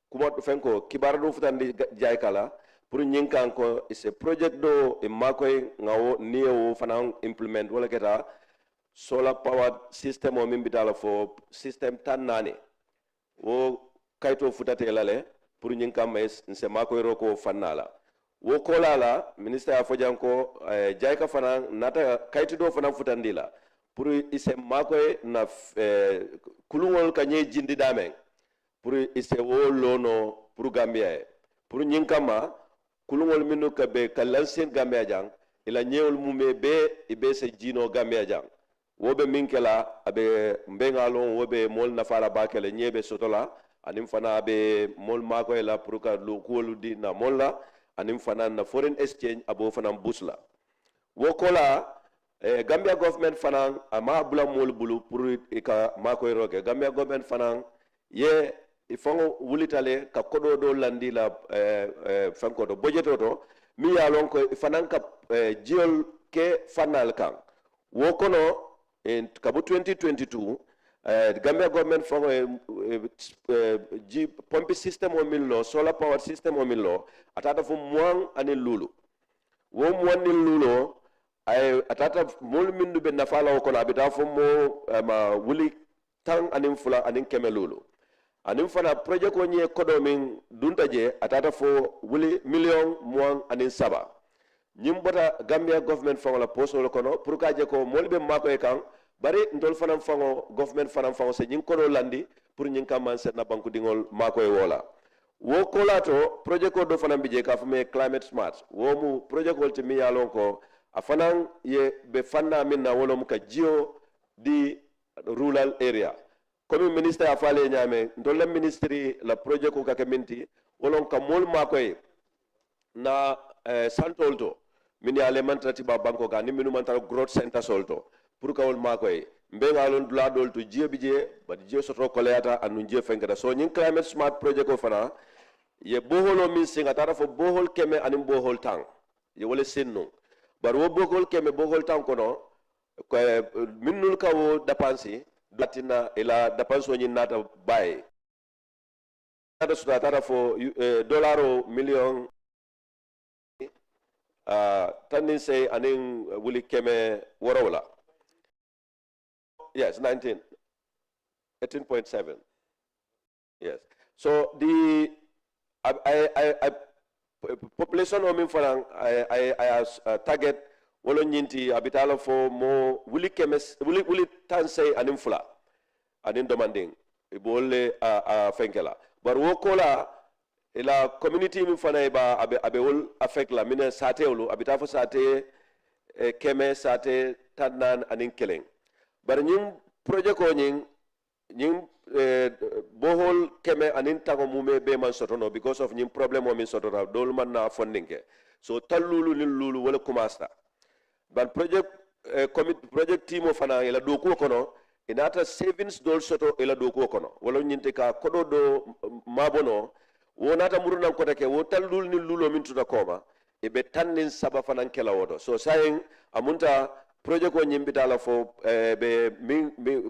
kuma fenko kibardo futandi jaykala pour nyinkan ko is a project do e makoy ngawo niyo fana implement wala keta solar powered system o min bitala fo system tan nane wo kayto futate lale pour nyinkan mais se makoy roko fanala wo kola la ministre ya fojanko jayka fana nata kayto do fana futandila pour ise makoy na kulungol kanye jindi damen pour ise wo lono pour Gambia pour nyinkama kulungol minu ka be kalansien Gambia jang ila nyewol mume be ibe se jino Gambia jang wobe minkela abe mbengalo wobe mol na fara bakele nyebe sotola anim fana be mol makoy la pour ka lu kolu di na molla anim fana na foreign exchange abo fana busla wokola Gambia government fanang ama bula mol bulu pour ka makoy roke Gambia government fanang ye ifango wulitale ka kodo do landi la fanko do budget to mi ya lon ko fanang ka jiol ke fanal kan wo kono en kabu 2022 Gambia government fango ji pompe system o millo solar power system o millo atata fu moang ani lulu wo moang ni lulo ay atata mol mindu be nafala ko na bita fo mo ma wuli tang anim fula anim kemelulu anim fana projet ko nye kodo min dunta je atata fo wuli million moang anim saba nyim bota Gambia government fango la poso ko no pour ka je ko mol be mako e kan bari ndol fana fango government fana fango se nyin kodo landi pour nyin kam man set na banku dingol mako e wola wo kolato projet ko do fana bije ka fo me climate smart wo mu projet ko te mi yalon ko afanang ye be fanna minna wolom ka jio di rural area comme ministre afale nyame ndolle ministry la projet ko ka minti wolon ka mol makoy na santolto min ya le mantrati ba banko ga ni minu mantal growth center solto pour ka wol makoy mbe ngalon dula dol to jio bije bad jio soto koleata anu jio fenkata so nyin climate smart projet ko fana ye boholo min singa tara fo bohol keme anim bohol tang ye wole senno bar wo bokol keme bokol tan kono ko minnul ka wo dapansi datina ila dapanso nyi nata baye ada sudah tara fo dolaro million tanin say aning wuli keme warawla. Yes, 18.7. Yes. So the population of Minfarang, I target wolo nyinti abitala for mo wuli kemes wuli tanse animfula anin demanding ibole fenkela bar wokola ila community min fana ba abe wol affect la mine satewlu abita fo sate keme sate tanan anin keleng bar nyim projet ko nying bohol keme anin tango mume be man sotono because of nyim problem o min sotono dol man na funding ke so tallulu ni lulu wala kumasta ban project project team o fana ila doku kono inata savings dol soto ila doku kono wala nyinte ka kodo do mabono wonata murunan kota ke wo tallul ni lulo min tuta koma e be tannin saba fanan kela wodo so saying amunta project ko nyimbita la fo be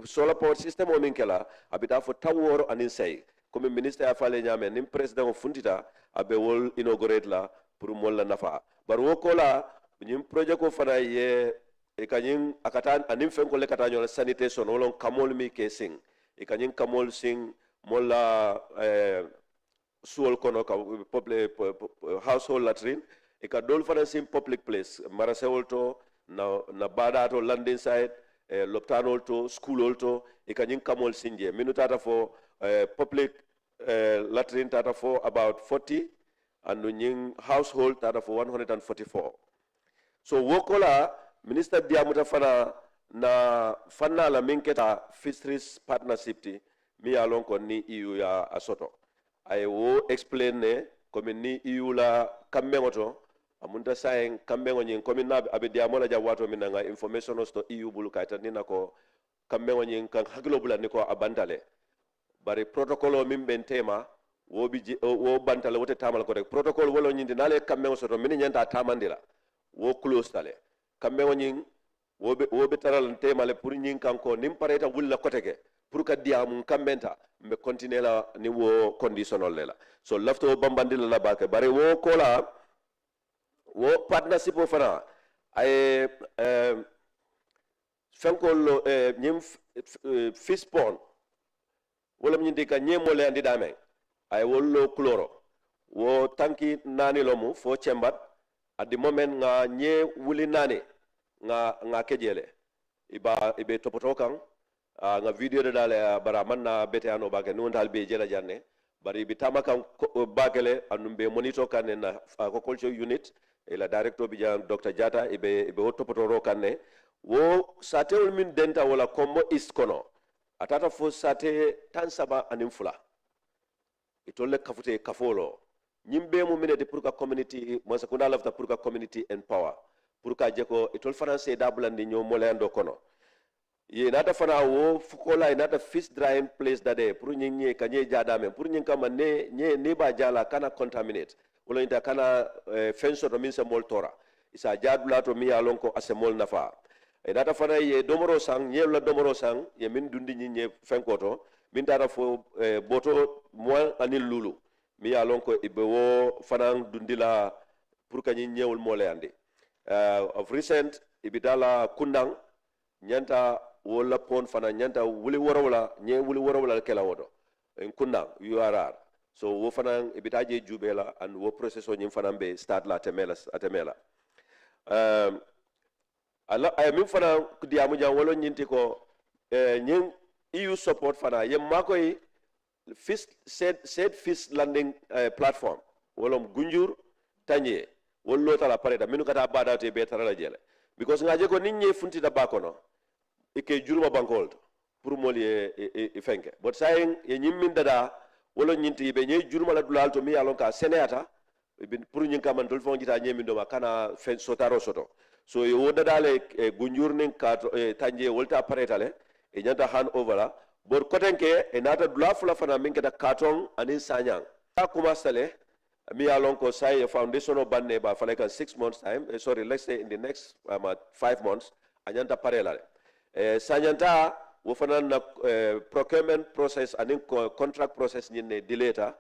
solar power system o min kela abita fo taworo anin say comme ministre ya fale nyame nim president o funtita abe wol inaugurate la pour molla nafa bar wo kola nyim project ko fana ye e kanyin akatan anim fen ko le katanyo sanitation wolon kamol mi ke sing e kanyin kamol sing molla suol kono ka household latrine e ka dol fana sim public place marasewol to na bada to landing side lopitanol to school to e kanyin kamol sinje minutata fo public latrine tata fo about 40 and nyin household tata fo 144 so wokola minister diamuta fana na fanna la minketa fisheries partnership ti mi alon ko ni EU ya asoto ay wo explain ne comme ni EU la kambengoto amunta sayen kambengo nyin comme na abe diamola jawato minanga information sto EU bulu kayta ni nako kambengo nyin kan haglo bula ni ko abandale bari protocol min ben tema wo bi wo bantale wote tamal ko rek protocol wolo nyin dinale kambengo soto min nyanta tamandira wo close tale kambe wonyin wobe taral temale pour nyin kanko nim pareta wulla koteke pour ka diamu kambenta mbe continuer la ni wo conditionnel lela so lafto bambandil la bake bare wo kola wo partnership o fana ay fenkol nyim fish pond wala nyin dika nyemo le andi dame ay wollo chloro wo tanki nani lomu fo chembat at the moment nga nye wuli nane nga kejele ibe topoto kan nga video de dale bara manna bete ano bake non dal be jela janne bari bi tamaka bakele anumbe monitor kan na agriculture unit ila director bi jan Dr. Jata ibe topoto ro kan ne wo satewul min denta wala kombo is kono atata fo sate tansaba anim fula itolle kafute kafolo nyimbe mu minete pour ka community Mansa Kunda lafta pour ka community empower pour ka jeko itol français dabulandi ñoo molendo kono ye nata fana wo fukola nata fish drying place dade pour ñi kanye jadame pour ñi kama ne ba jala kana contaminate wala nta kana fenso to min se mol tora isa jadula to mi yalon ko asemol nafa e nata fana ye domoro sang ñewla domoro sang ye min dundi ñi fenkoto min dara fo boto mo anil lulu mi ya lon ko ibe wo fanan dundila pour ka ñi ñewul mo leandi of recent ibidala kundang nyanta wala pon fana nyanta wuli worawla ñe wuli worawla kala wodo en kundang URR so wo fanan ibitaje jubela and wo process o ñim fanan be start la atemela ala ay min fana diamu jam wala ñinti ko ñin EU support fana yem makoy fish said fish landing platform wolom gunjur tanye wollo tala pareda minu kata badate be tarala jele because ngaje ko ninni funti da bakono ike juruma bankol pour mol ye fenke but saying ye nyimmin dada wolo nyinti be nye juruma la dulal to mi yalon ka seneata pour nyin ka man dol fon jita nyemi do ma kana fen sotaro soto so ye woda dale gunjur nin ka tanje wolta pareta le e nyanta hand over la bor kotenke e nata dula fula fana min keta carton anin sanyang ta kuma sale mi along ko say foundation of banne ba for like 6 months time sorry let's say in the next 5 months anyanta parela sanyanta wo fanan na procurement process and contract process ni deleta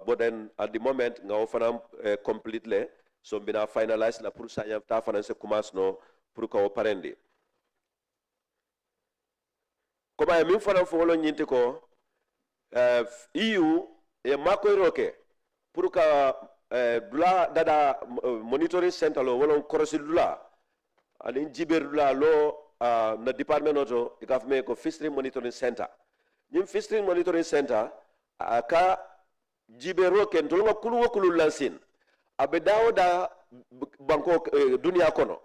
but then at the moment nga wo fanan completely so bina finalize la pour sanyanta fanan se commence no pour ko parendi ko ba min fanan fo lo nyinti ko EU e makoy roke pour ka dula dada monitoring center lo wolon korosi dula ani jiber dula lo na department oto ikafme ko fishery monitoring center nim fishery monitoring center aka jibero ken tolma kulu lansin abe dawda banko dunia kono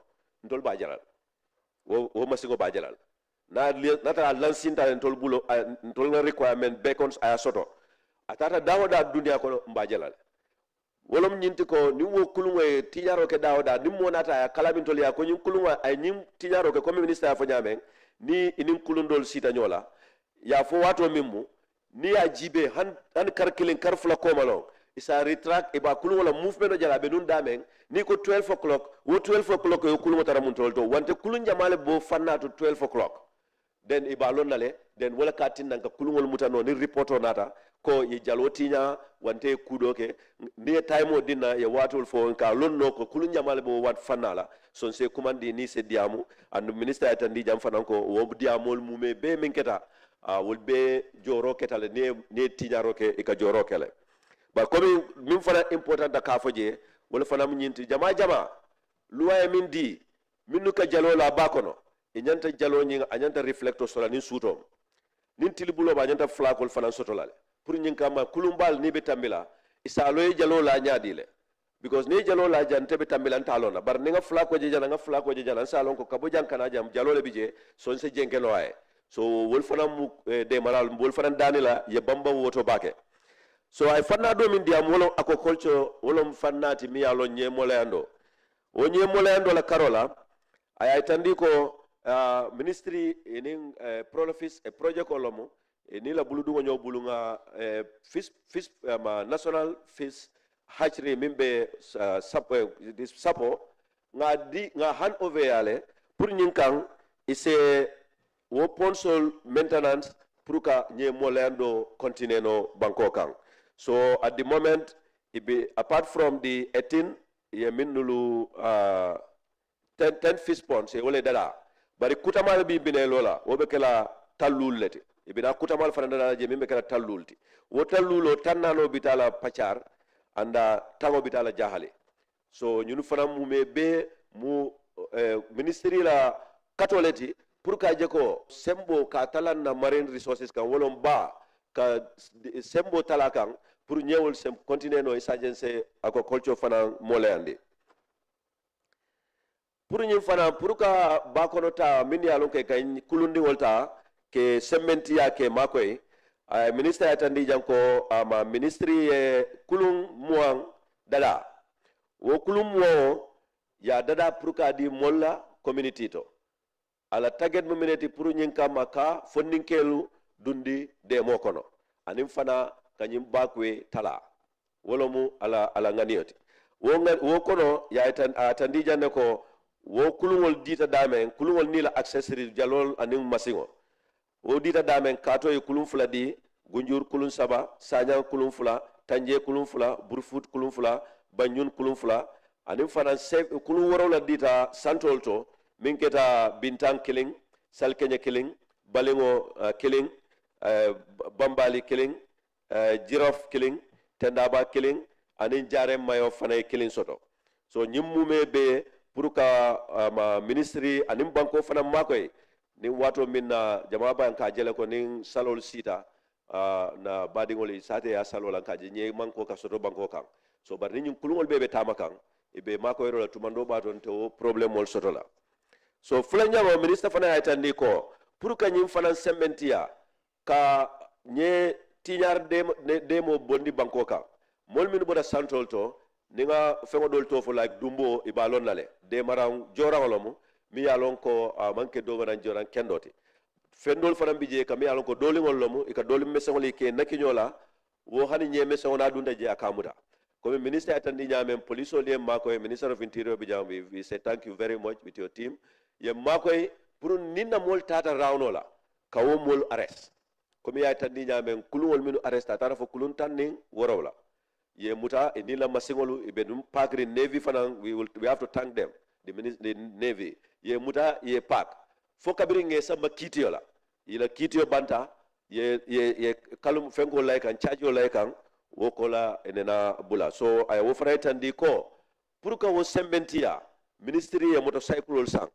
ndol ba jalal wo masigo ba jalal na nata lansin ta ndol bulo ndol na requirement beacons aya soto atata dawda dunia kono mba jalal wolom nyinti ko ni wo kulunwe tiyaro ke dawda ni monata ya kalamintol ya ko nyim kulunwa ay nyim tiyaro ke comme ministre ya fo nyamen ni inim kulundol sita nyola ya fo wato mimmu ni ya jibe han karkilin karfula komalo isa retract e ba kulunwa movement jala be nun damen ni ko 12 o'clock wo 12 o'clock yo kulunwa tara mun tolto wante kulun jamale bo fanna to 12 o'clock den e ba lonnale den wala katin nan ka kulunwa mutano ni reporto nata ko ye jalotinya wante kudoke ni time dinna ye watol fo ka lonno ko kulun jamal bo wat fanala son se commandi ni se diamu and minister atandi jam fanan ko wo diamol mume be minketa wol be joro ketale ne tinyaro ke e ka joro kele ba ko min fana important da ka foje wala fana mun nyinti jama luwaye min di minnu ka jalola bakono e nyanta jalo nyi anyanta reflecto sola nin suto nin tilibulo ba nyanta flakol fana sotolale pour ñing kama kulumbal ni be tambila isa loy jalo la nyaadile because ni jalo la jante be tambila ntalona bar ni nga flako je jana nga flako je jana salon ko kabo jankana jam jalo le bije son se jenkelo ay so wol fana mu de maral wol fana danila ye bamba woto bake so ay fanna do min diam wolo aquaculture wolo fannati mi yalo ñemolando o ñemolando la karola ay tandi ko ministry in prolofis e project ko lomo ni la bulu dungo bulu nga fish national fish hatchery mimbe sapo nga hand over yale pour nyinkang ise wo ponsol maintenance pour ka nye molendo contineno banko kang so at the moment apart from the 18 ye minulu 10 fish ponds e wole dada bari kutamal bi bine lola wo be kala tallul leti ibida kutamal fananda je mimbe kala tallulti wo tallulo tannano bitala pachar anda tango bitala jahale so ñunu fana mume be mu ministry la katoleti pour ka je ko sembo ka talan na marine resources kan wolom ba ka sembo talakan pour ñewol sem continuer no isagense aquaculture fana molayande pour ñim fana pour ka ba kono ta min ya lon ke kay kulundi wolta ke sementi ya ke makoy ministre atandi janko ama ministry kulum muang dada wo kulum wo ya dada pour ka di molla community to ala target community pour nyinka maka fondinkelu dundi de mo kono anim fana kanyim bakwe tala wolomu ala nganioti wo kono ya atandi janne ko wo kulungol dita damen kulungol ni la accessory jalol anim masingo wo dita damen kato e kulum fula di gunjur kulum saba sanya kulum fula tanje kulum fula burfut kulum fula banyun kulum fula anim fana sef kulum woro la dita santol to min keta bintang killing salkenya killing balingo killing bambali killing giraffe killing tendaba killing anin jarem mayo fana killing soto so nyimmume be pour ka ministry anim banko fana makoy ni wato minna jama ban ka jele ko nin salol sita na badingol sate ya salol ka je nye manko ka soto banko kan so bar ni kulungol bebe tamakan ibe makoy ro tumando baton to problem mol soto la so fulanya mo minister fana ay tandi ko pour ka nyim fana sementia ka nye tinyar demo bondi banko kan mol min boda santol to ninga fengo dol to fo like dumbo ibalon nale de maran jorangolomu mi yalon ko manke do maran joran kendoti fendol fanam bije kam yalon ko dolingol lomu ika dolim mesongol ke nakinyola wo hani nye mesongona dunda je akamuda Comme minister atandi nyame police ole makoy minister of interior bijam we say thank you very much with your team. Ye makoy pour ninna mol tata rawnola kawo mol arrest. Comme ya atandi nyame kulungol minu arrest tata fo kulun tanning worawla. Ye muta inila masingolu ibedum pakri navy fanan we have to thank them the navy. Ye muta ye pak. Fo kabiri ngesa makitiola. Ila kitio banta ye kalum fengo like and charge you like an wokola enena bula. So I offer it and ko puruka wo sembentia ministry ya motorcycle sang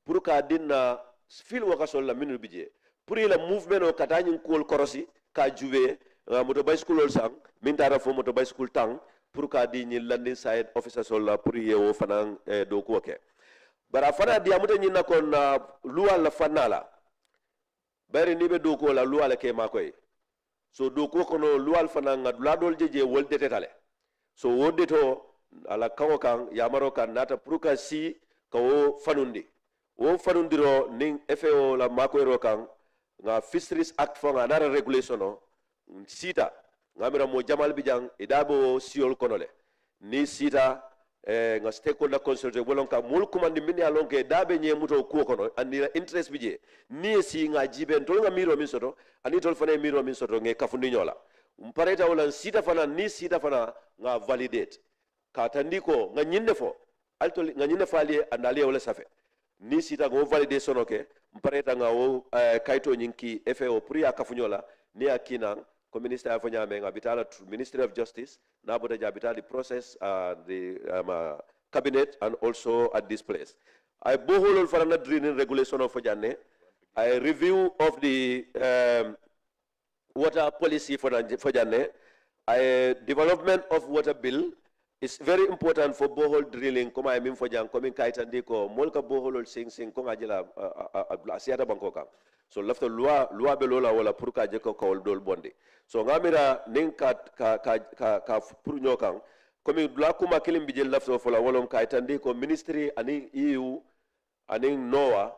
puruka dinna fil wakasol la minu bije puri la movement o katanyin kol korosi ka juve motorbike sang mintara fo motorbike tang puruka di ni landing side officer sol la puri ye wo fanan do ko ke bara fana dia muta nyina kon luwa la fanala bari ni be do ko la luwa la ke makoy so do ko kono luwal fana ngadula dol jeje wolde tetale so wodde to ala kawo kan yamaro kan nata pruka si kawo fanundi wo fanundiro ning FAO la makoy ro kan nga Fisheries Act fo nga nara regulation o sita ngamira mo jamal bijang idabo siol konole ni sita nga stakeholder consultation bolon ka mul kumandi min ya lonke dabe nye muto ko kono andi interest bije ni si nga jiben tol nga miro min soto ani tol fane miro min soto nge kafundi nyola umpareta wala sita fana ni sita fana nga validate ka tandiko nga nyinde fo altol nga nyinde fali andali wala safe ni sita go validation oke umpareta nga wo kaito nyinki FAO pri akafunyola ni akina ko minister of Ministry of Justice na boda jabita the process the cabinet and also at this place I boholol farana drilling regulation of Janne I review of the water policy for Janne I development of water bill is very important for borehole drilling kuma I mean for Jan coming kaitandi ko molka borehole sing ko ngajila asiata bankoka so lafta loi belola wala pour ka jeko kawol dol bonde so ngamira nin ka pour nyokan comme la kuma kilim bijel lafta fola wolon ka itandi ko ministry ani EU ani NOAA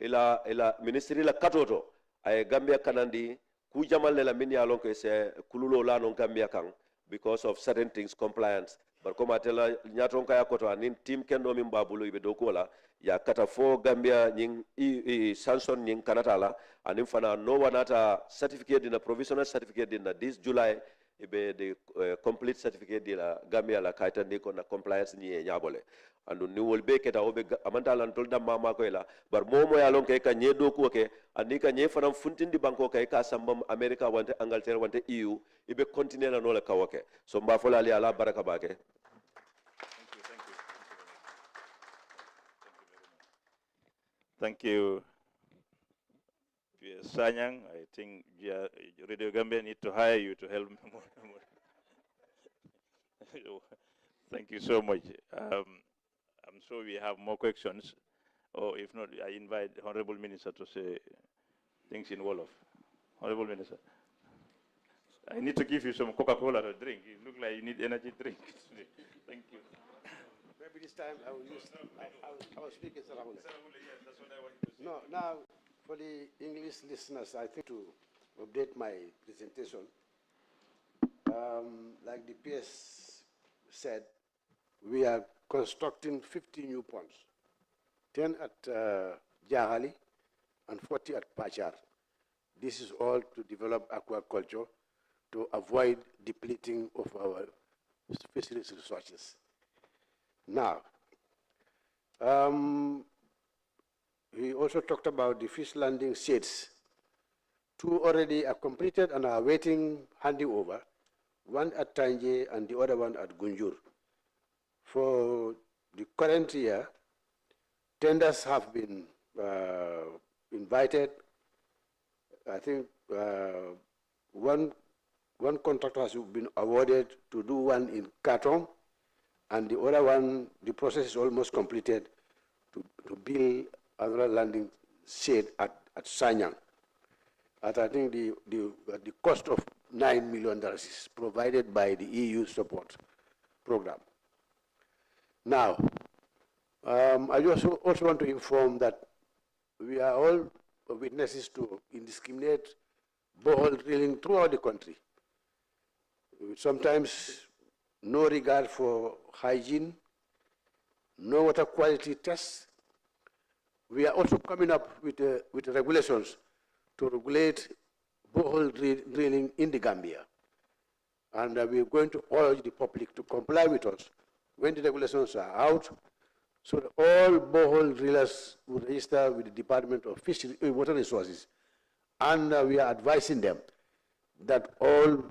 ila ministry la katoto ay Gambia kanandi ku jamal la min ya lon ko se kululo la non Gambia kan because of certain things compliance bar ko matela nyaton ka yakoto anin team kendo min babulu ibe do kola ya kata fo Gambia nying sanction nying kanatala anim fana no wanata certificate in a provisional certificate in this July ibe the complete certificate de la Gambia la kaita ndi ko na compliance ni nyabole andu ni wolbe keta obe amanta lan tolda mama ko ela bar momo ya lon ke ka nyedo ko ke andi ka nye fana funtindi banko kay ka sambam America wante Angleterre wante EU ibe continue na no la kawake so mba fola ali ala baraka bake. Thank you, Sanyang. I think Radio Gambia need to hire you to help me more. Thank you so much. I'm sure we have more questions, or if not, I invite Honorable Minister to say things in Wolof. Honorable Minister, I need to give you some Coca-Cola to drink. You look like you need energy drink. Thank you. Maybe this time I will use. I will speak in Sarahule. Yes, that's what I want to say. No, now for the English listeners, I think to update my presentation. Like the PS said, we are constructing 50 new ponds, 10 at Jahali and 40 at Pachar. This is all to develop aquaculture to avoid depleting of our fisheries resources. Now, we also talked about the fish landing sheds. 2 already are completed and are waiting handing over, one at Tanje and the other one at Gunjur. For the current year, tenders have been invited. I think one contractor has been awarded to do one in Katong, and the other one, the process is almost completed to build another landing shed at Sanyang. At I think the cost of $9 million is provided by the EU support program. Now, I also want to inform that we are all witnesses to indiscriminate borehole drilling throughout the country. Sometimes no regard for hygiene, no water quality tests. We are also coming up with regulations to regulate borehole drilling in the Gambia. And we are going to urge the public to comply with us when the regulations are out, so that all borehole drillers will register with the Department of Fisheries, Water Resources. And we are advising them that all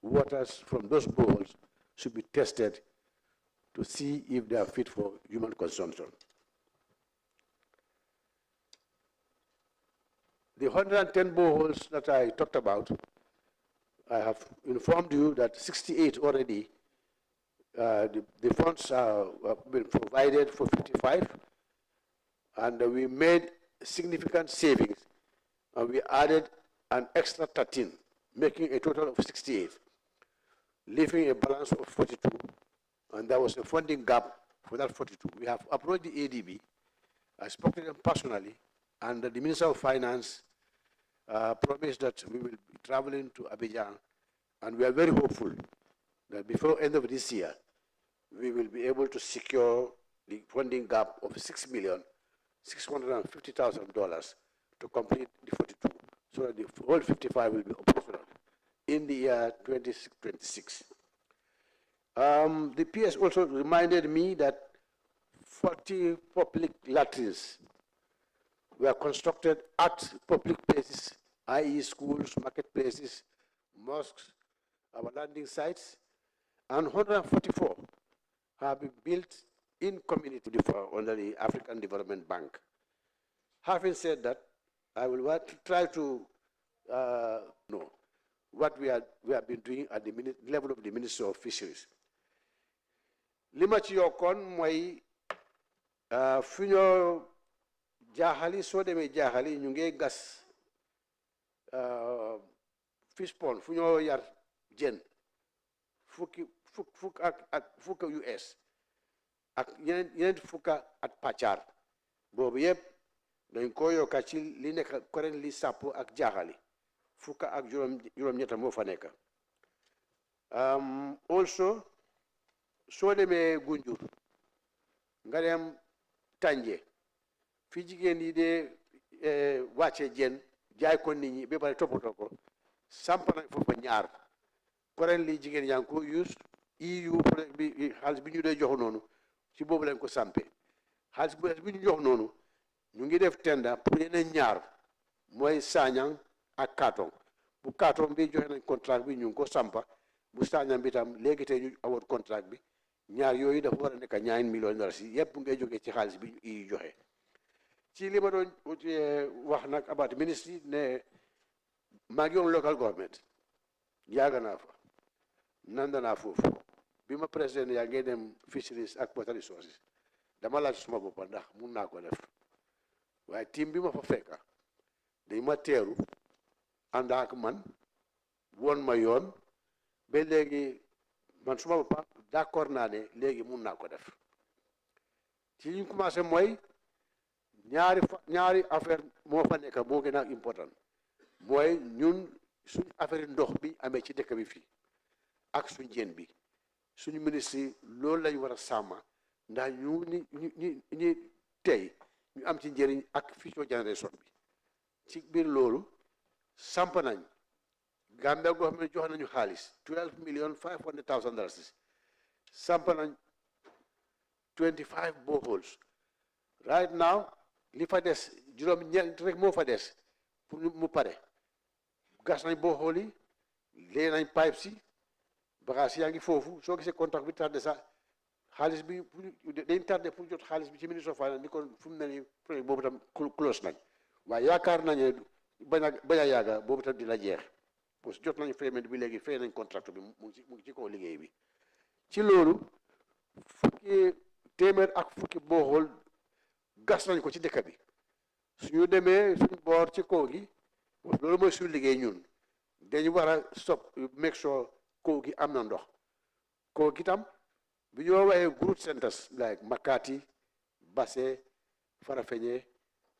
waters from those boreholes should be tested to see if they are fit for human consumption. The 110 boreholes that I talked about, I have informed you that 68 already, the funds have been provided for 55, and we made significant savings, and we added an extra 13, making a total of 68, leaving a balance of 42, and there was a funding gap for that 42. We have approached the ADB, I spoke to them personally, and the Minister of Finance promised that we will be traveling to Abidjan, and we are very hopeful that before end of this year, we will be able to secure the funding gap of $6,650,000 to complete the 42, so that the whole 55 will be operational in the year 2026. The PS also reminded me that 40 public latrines were constructed at public places, i.e. schools, marketplaces, mosques, our landing sites, and 144 have been built in community under the African Development Bank. Having said that, I will try to know what we have been doing at the level of the Ministry of Fisheries. Lima ci yokkoon mooy fu ñoo jaaxali soo demee jaaxali ñu ngi gas fish pond fu ñoo yar jën fukk ak US ak yeneen fukka at pàccaar boobu yëpp dañ ko yokka ci li nekk koren li sàpp ak jaaxali fukka ak juróom-ñetta moo fa nekk. Also soo demee Gunjur nga dem Tànje fi jigéen yi dee wàcce jën jaay ko nit ñi ba pare toppatoo ko samp nañ foofa ñaar koren li jigéen yaa ngi ko use EU bi xaalis bi ñu dee jox noonu ci boobu lañ ko sampee xaalis bi ñu jox noonu ñu ngi def tenda pour yeneen ñaar mooy Sanyang ak Katong bu Katong bi joxe nañ contrat bi ñu ngi ko sampa bu Sanyang bi tam léegi tey ñu awoon contrat bi ñaar yooyu dafa war a nekk $9 million yi yëpp ngay jógee ci xaalis bi EU joxe. ci li ma doon wax nag about ministry ne maa ngi yoon local government yàgg naa fa nanda naa foofu bi ma président yaa ngi dem Fisheries ak Water Resources dama laaj suma boppa ndax mun naa ko def waaye team bi ma fa fekka dañ ma teeru ànd ak man woon ma yoon ba léegi man suma boppa d'accord naa ne léegi mun naa ko def ci ñu commencé mooy ñaari affaire moo fa nekk moo gën a important mooy ñun suñ affaire ndox bi amee ci dëkk bi fii ak suñ jën bi suñu ministre loolu lañ war a sàmma ndax ñu ñi tey ñu am ci njëriñ ak future generation bi ci biir loolu samp nañ Gambia government jox nañu xaalis $12,500,000 samp nañ 25 boreholes right now li fa des juróom-ñeent rek moo fa des pour mu pare gas nañ borehole yi lee nañ pipe si bagage yaa ngi foofu soo gisee contract bi tardé sax xaalis bi dañ tardé pour jot xaalis bi ci ministre of finance ni kon fu mu ne nii projet boobu tam close nañ waaye yaakaar nañ ne bañ a yàgga boobu tam dina jeex parce que jot nañ paiement bi léegi fay nañ contract bi mu ngi ci kaw liggéey bi ci loolu fukki téeméer ak fukki borehole gas nañ ko ci dëkk bi suñu demee suñu boor ci kaw gi loolu mooy suñu liggéey ñun dañu war a stop make sure kaw gi am na ndox kaw gi tam bi ñoo waxee group centers like Makati Basse Farafenni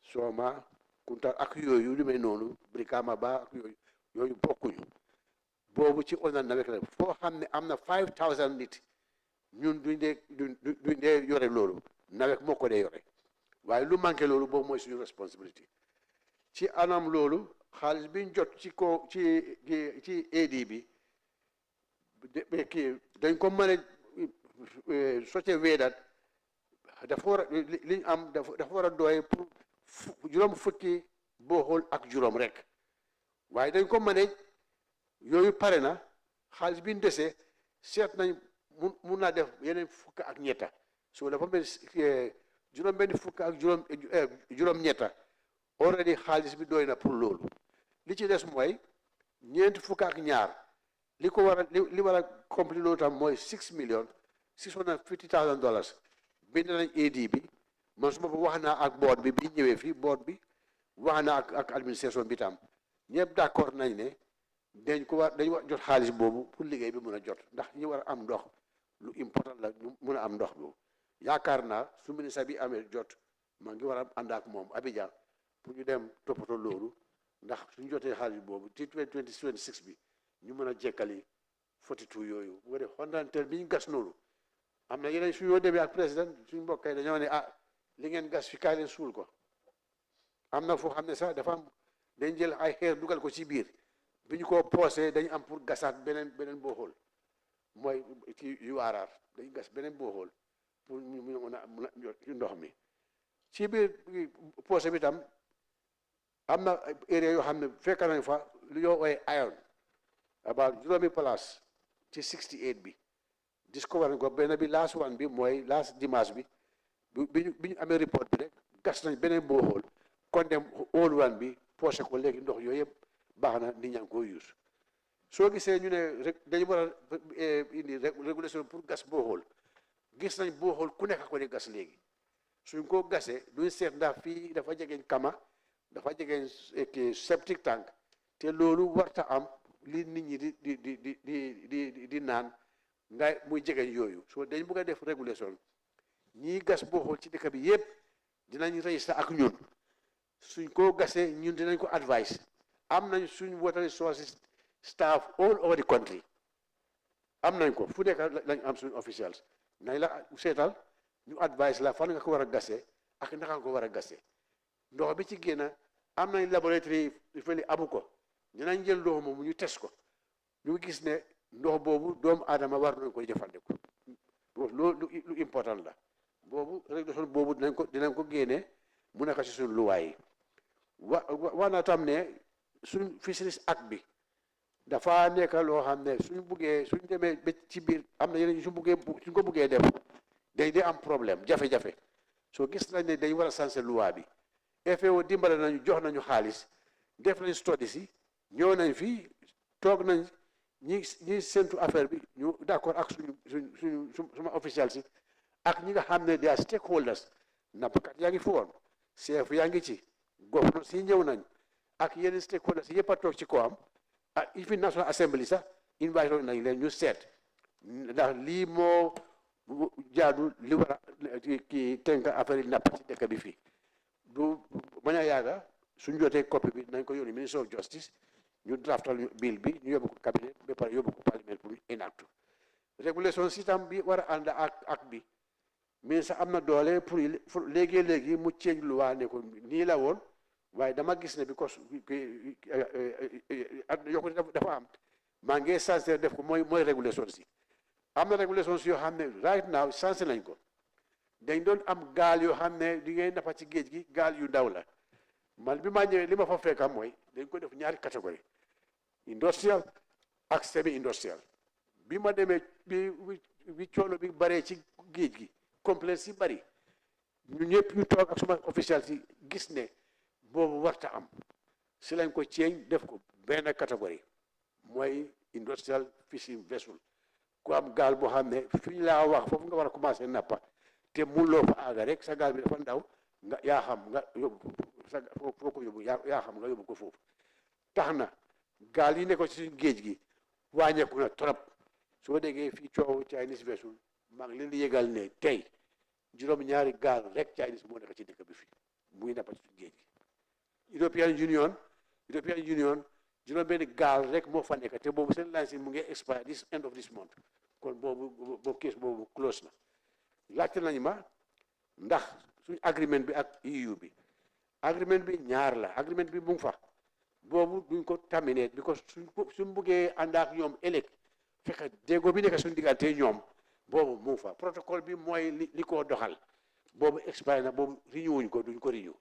Soma Kunta ak yooyu lu mel noonu Brikama Ba ak yooyu bokkuñu boobu ci on nawet la foo xam ne am na 5000 nit ñun duñ dee yore loolu nawet moo ko dee yore waaye lu manqué loolu boobu mooy suñu responsabilité ci anam loolu xaalis biñ jot ci ko ci AD bi kii dañ ko mën a soce weedat dafa war a li ñu am dafa war a doy pour juróom fukki booxool ak juróom rek waaye dañ ko mën yooyu pare na xaalis bi ñu desee seet nañ mun naa def yeneen fukk ak ñetta so dafa mel juróom benn fukk ak juróom ñetta already xaalis bi doy na pour loolu li ci des mooy ñeenti fukk ak ñaar li ko war a li war a compli loolu tam mooy $650,000 bind nañ AD bi man su ma fa wax naa ak board bi bi ñëwee fii board bi wax naa ak administration bi tam ñëpp d'accord nañ ne dañ war jot xaalis boobu pour liggéey bi mun a jot ndax ñi war a am ndox lu important la ñu mun a am ndox boobu yaakaar naa su ministre bi amee jot maa ngi war a ànd ak moom Abidjan pour ñu dem toppatoo loolu ndax suñu jotee xaalis boobu ci 2026 bi ñu mën a jekkali 42 yooyu bu ko def xondanteer bi ñu gas noonu am na yeneen su yoo demee ak président suñu mbokk yi dañoo ne li ngeen gas fi kaay leen suul ko am na foo xam ne sax dafa am dañ jël ay xeer dugal ko ci biir bi ñu ko poosee dañu am pour gasaat beneen booxool mooy ci URR dañu gas beneen booxool pour ñu mun a ci ndox mi ci biir poosé bi tam am na area yoo xam ne fekk nañ fa lu ñoo ooy iron about juróomi place ci 68 bi discover nañ ko benn bi last one bi mooy last dimanche bi ñu amee report bi rek gas nañ beneen booxool kon dem old one bi poosé ko léegi ndox yooyu yëpp baax na nit ñaa ngi koy use soo gisee ñu ne rek dañu war a indi régulation pour gas booxool gis nañ booxool ku nekk ko di gas léegi suñ ko gasee duñ seet ndax fii dafa jegeñ kama dafa jegeñ septic tank te loolu warta am li nit ñi di naan nga muy jegeñ yooyu soo dañ bëgg a def régulation ñii gas booxool ci dëkk bi yépp dinañ register ak ñun suñ ko gasee ñun dinañ ko advice am nañ suñ water resources staff all over the country am nañ ko fu nekk lañ am suñ officials nañ la seetal ñu advice la fan nga ko war a gasee ak naka nga ko war a gasee ndox bi ci génn am nañ laboratory fële abu ko dinañ jël ndox moomu ñu test ko ñu gis ne ndox boobu doomu aadama war nañ koy jëfandiku loolu lu important la boobu régulation boobu dinañ ko génnee mu nekk ci suñ luwaay yi wax na tam ne suñ Fisheries Act bi dafa nekk loo xam ne suñ demee ba ci biir am na yeneen suñ ko buggee def day am problème jafe-jafe soo gis nañ ne dañ war a sensé loi bi FAO dimbale nañu jox nañu xaalis def nañ study si ñëw nañ fii toog nañ ñi séntu affaire bi ñu d'accord ak suma officiel si ak ñi nga xam ne des stakeholders nappkat yaa ngi fi woon chef yaa ngi ci gouverneur si ñëw nañ ak yeneen stakeholders yëpp a toog ci ko am ak fi National Assembly sax invité nañ leen ñu seet ndax lii moo jaadu li war a kii tënk affaire yi napp ci dëkk bi fii du bañ a yàgga suñ jotee copie bi nañ ko yónni Minister of Justice ñu draftal bill bi ñu yóbbu ko cabinet ba pare yóbbu ko parlement pour enact régulation système bi war a ànd ak bi mais sax am na doole pour léegi mu change loi ne ko nii la woon waaye dama gis ne because yokkute dafa am maa ngi censé def ko mooy régulation si am na régulation si yoo xam ne right now censé nañ ko dañ doon am gaal yoo xam ne di ngay nappa ci géej gi gaal yu ndaw la man bi maa ñëwee li ma fa fekka mooy dañ ko def ñaari catégorie industrial ak semi industrial bi ma demee bi coono bi baree ci géej gi complexe si bari ñu ñëpp ñu toog ak suma officiel si gis ne boobu warta am si lañ ko ceeñ def ko benn catégorie mooy industrial fishing vessel ku am gaal boo xam ne fi ñu laa wax foofu nga war a commencé nappa te mënuloo fa àgga rek sa gaal bi dafa ndaw nga yaa xam nga yóbbu sa foo ko yóbbu yaa xam nga yóbbu ko foofu tax na gaal yi ne ko ci suñu géej gi wàññeeku na trop soo déggee fii coow Chinese vessel maa ngi leen di yëgal ne tey juróom-ñaari gaal rek Chinese moo nekk ci dëkk bi fii muy nappa ci suñu géej gi European Union juróom benn gaal rek moo fa nekk te boobu seen licence mu ngi expire this end of this month kon boobu case boobu close na laajte nañu ma ndax suñ agreement bi ak EU bi agreement bi ñaar la agreement bi mu ngi fa boobu duñ ko terminer because suñ buggee ànd ak ñoom ëllëg fekk déggoo bi nekk suñ diggante ñoom boobu mu ngi fa protocole bi mooy li ko doxal boobu expire na boobu renew wuñ ko duñ ko renew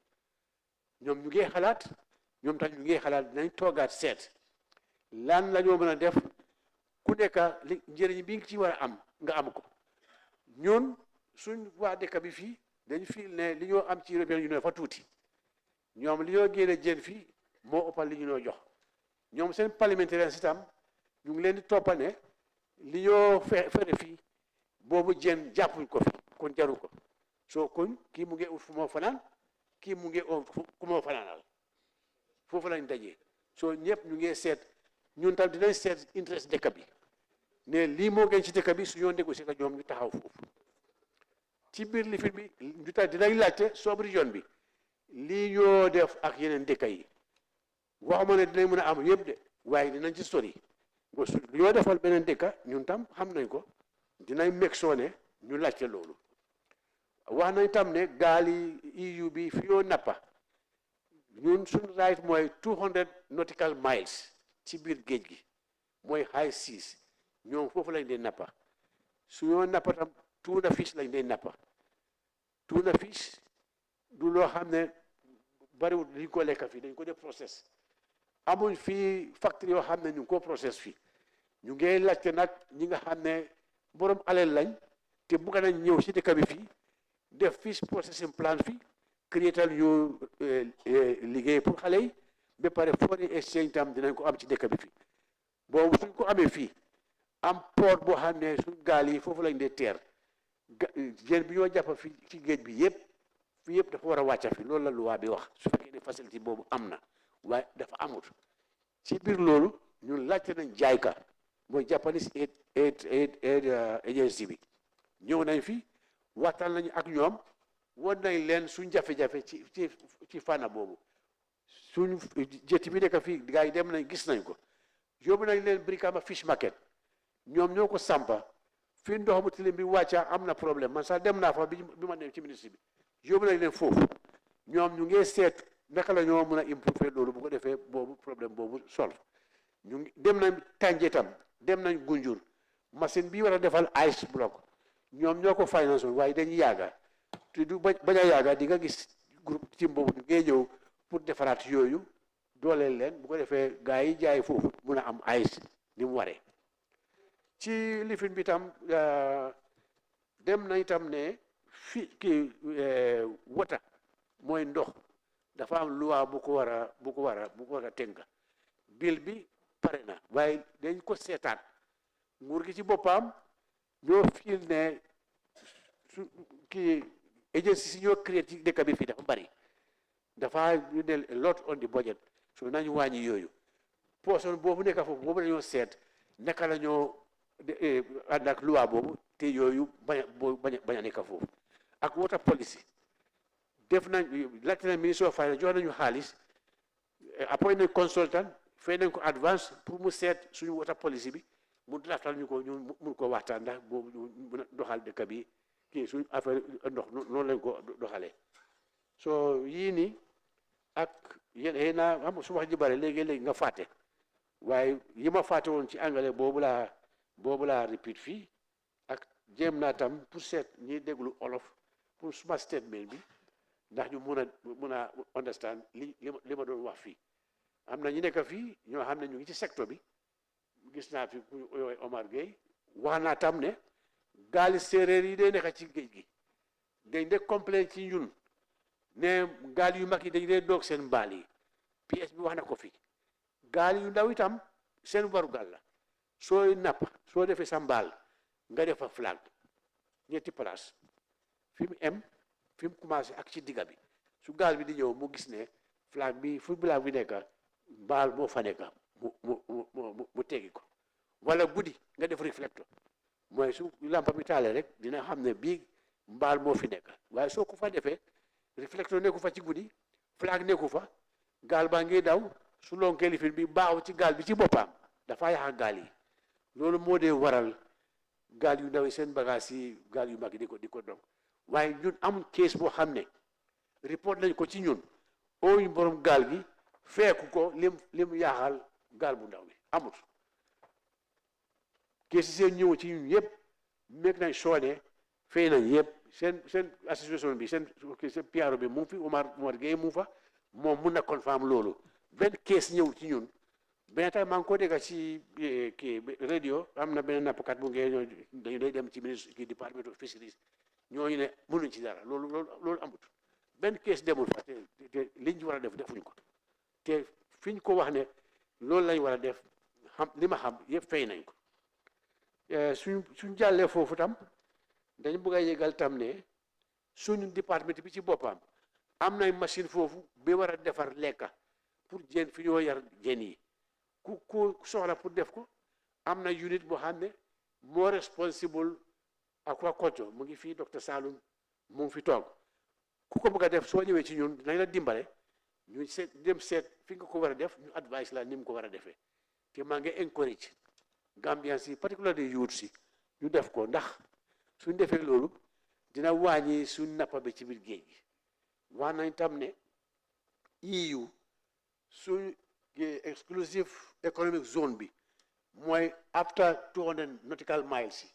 ñoom ñu ngi xalaat ñoom tax ñu ngi xalaat dinañ toogaat seet lan la ñoo mën a def ku nekk li njëriñ bi nga ci war a am nga am ko ñun suñ waa dëkk bi fii dañ fii ne li ñoo am ci European Union fa tuuti ñoom li ñoo génne jën fii moo ëppal li ñu noo jox ñoom seen parlementaire système ñu ngi leen di toppa ne li ñoo fere fii boobu jën jàppuñ ko fi kon jaru ko soo kon kii mu ngi ut fu moo fanaan kii mu ngi ku moo fanaanal foofu lañ dajee soo ñëpp ñu ngi seet ñun tam dinañ seet interest dëkk bi ne lii moo gën ci dëkk bi su ñoo négocier ak ñoom ñu taxaw foofu ci biir lifin bi ñu tax dinañ laajte soob région bi lii ñoo def ak yeneen dëkk yi waxuma ne dinañ mën a am yëpp de waaye dinañ ci sori lu ñoo defal beneen dëkk ñun tam xam nañ ko dinañ meg soo ne ñu laajte loolu wax nañ tam ne gaali EU bi fi yoo nappa ñun suñu right mooy 200 nautical miles ci biir géej gi mooy high seas ñoom foofu lañ dee nappa su ñoo nappa tam tuna fish lañ dee nappa tuna fish du loo xam ne bariwul liñ ko lekka fii dañ ko def process amuñ fii factory yoo xam ne ñu ngi ko process fii ñu ngi laajte nag ñi nga xam ne borom alal lañ te bugg nañ ñëw si dëkk bi fii def fish processing plant fii créatal ñu liggéey pour xale yi ba pare foreign exchange tam dinañ ko am ci dëkk bi fii boobu suñ ko amee fii am port boo xam ne suñ gaal yi foofu lañ dee teer jën bi ñoo jàpp fii ci géej bi yëpp fii yëpp dafa war a wàcca fi loolu la luwaa bi wax su fekkee ne facilité boobu am na waaye dafa amut ci biir loolu ñun laajte nañ jaayka mooy Japanese aid agency bi ñëw nañ fi waxtaan nañu ak ñoom won nañ leen suñ jafe-jafe ci fànna boobu suñ jëtti bi nekk fii gars yi dem nañ gis nañ ko yóbbu nañ leen Brikama fish market ñoom ñoo ko sampa fii ndox mu tilim bi wàcca am na problème man sax dem naa fa bi ma dem ci ministre bi yóbbu nañ leen foofu ñoom ñu ngi seet naka la ñoo mën a improver loolu bu ko defee boobu problème boobu solve ñu ngi dem nañ Tànje tam dem nañ Gunjur machine bi war a defal ice block ñoom ñoo ko finance waaye dañuy yàgga te du bañ a yàgga di nga gis groupe team boobu ñu ngee ñëw pour defaraat yooyu dooleel leen bu ko defee gars yi jaay foofu mun a am ice ni mu waree ci lifin bi tam dem nañ tam ne fi kii wota mooy ndox dafa am loi bu ko war a tënka bil bi pare na waaye dañ ko seetaan nguur gi ci boppam ñoo fiil ne su kii agency si ñoo créé ci dëkk bi fii dafa bari dafa ñu ne lot on the budget so nañu wàññi yooyu poson boobu nekk foofu boobu dañoo seet naka la ñoo ànd ak loi boobu te yooyu bañ a nekk foofu ak water policy def nañ laajte nañ ministre of finance jox nañu xaalis appoint nañ consultant fay nañ ko advance pour mu seet suñu water policy bi mu draftal ñu ko ñu mun ko waxtaan ndax boobu ñu mën a doxal dëkk bi kii suñu affaire ndox noonu lañ ko doxalee so yii nii ak yéen naa xam su wax ji bare léegi-léegi nga fàtte waaye yi ma fàtte woon ci anglais boobu laa repeat fii ak jéem naa tam pour seet ñiy déglu olof pour suma statement bi ndax ñu mun a understand li ma doon wax fii am na ñu nekk fii ñoo xam ne ñu ngi ci secteur bi gis naa fi ku yooyu Omar Gueye wax naa tam ne gaali séeréer yi day nekk ci géej gi dañ de complain ci ñun ne gaal yu mag yi dañ dee doog seen mbaal yi PS bi wax na ko fi gaal yu ndaw itam seen warugal la sooy napp soo defee sa mbaal nga defa flag ñetti place fi mu em fi mu commencé ak ci digga bi su gaal bi di ñëw mu gis ne flag bi fu flag bi nekk mbaal moo fa nekk mu teggi ko wala guddi nga def reflecteur mooy su lampa bi taalee rek dina xam ne bii mbaal moo fi nekk waaye soo ko fa defee reflecteur nekku fa ci guddi flag nekku fa gaal baa ngi daw su lonkee lifin bi baaw ci gaal bi ci boppam dafa yàq gaal yi loolu moo dee waral gaal yu ndaw yi seen bagage yi gaal yu mag yi di ko dog waaye ñun amul kees boo xam ne report nañ ko ci ñun ooyu borom gaal gi feeku ko lim yaaxal gaal bu ndaw bi amut kees yi seen ñëw ci ñun yëpp meeg nañ soone fay nañ yëpp seen association bi seen PRO bi mu ngi fi Omar Gueye mu fa moom mun na confirm loolu benn kees ñëw ci ñun benn tay maa ngi ko dégg ci kii radio am na benn nappkat bu ngeen dañu day dem ci ministre kii département of Fisheries ñooñu ne mënuñ ci dara loolu amut benn kees demul fa te liñ ci war a def defuñ ko te fiñ ko wax ne loolu lañ war a def xam li ma xam yëpp fay nañ ko suñ jàllee foofu tam dañ bëgg a yëgal tam ne suñu département bi ci boppam am nay machine foofu bi war a defar lekka pour jën fi ñoo yar jën yi ku soxla pour def ko am na unit boo xam ne moo responsible aquaculture mu ngi fii docteur Saloum mu ngi fi toog ku ko bëgg a def soo ñëwee ci ñun dinañ la dimbale ñu seet fi nga ko war a def ñu advice la ni mu ko war a defee te maa ngi encourage Gambians si particularly youth si ñu def ko ndax suñ defee loolu dina wàññi suñ nappa bi ci biir géej gi wax nañ tam ne EU suñ exclusive economic zone bi mooy after 200 nautical miles yi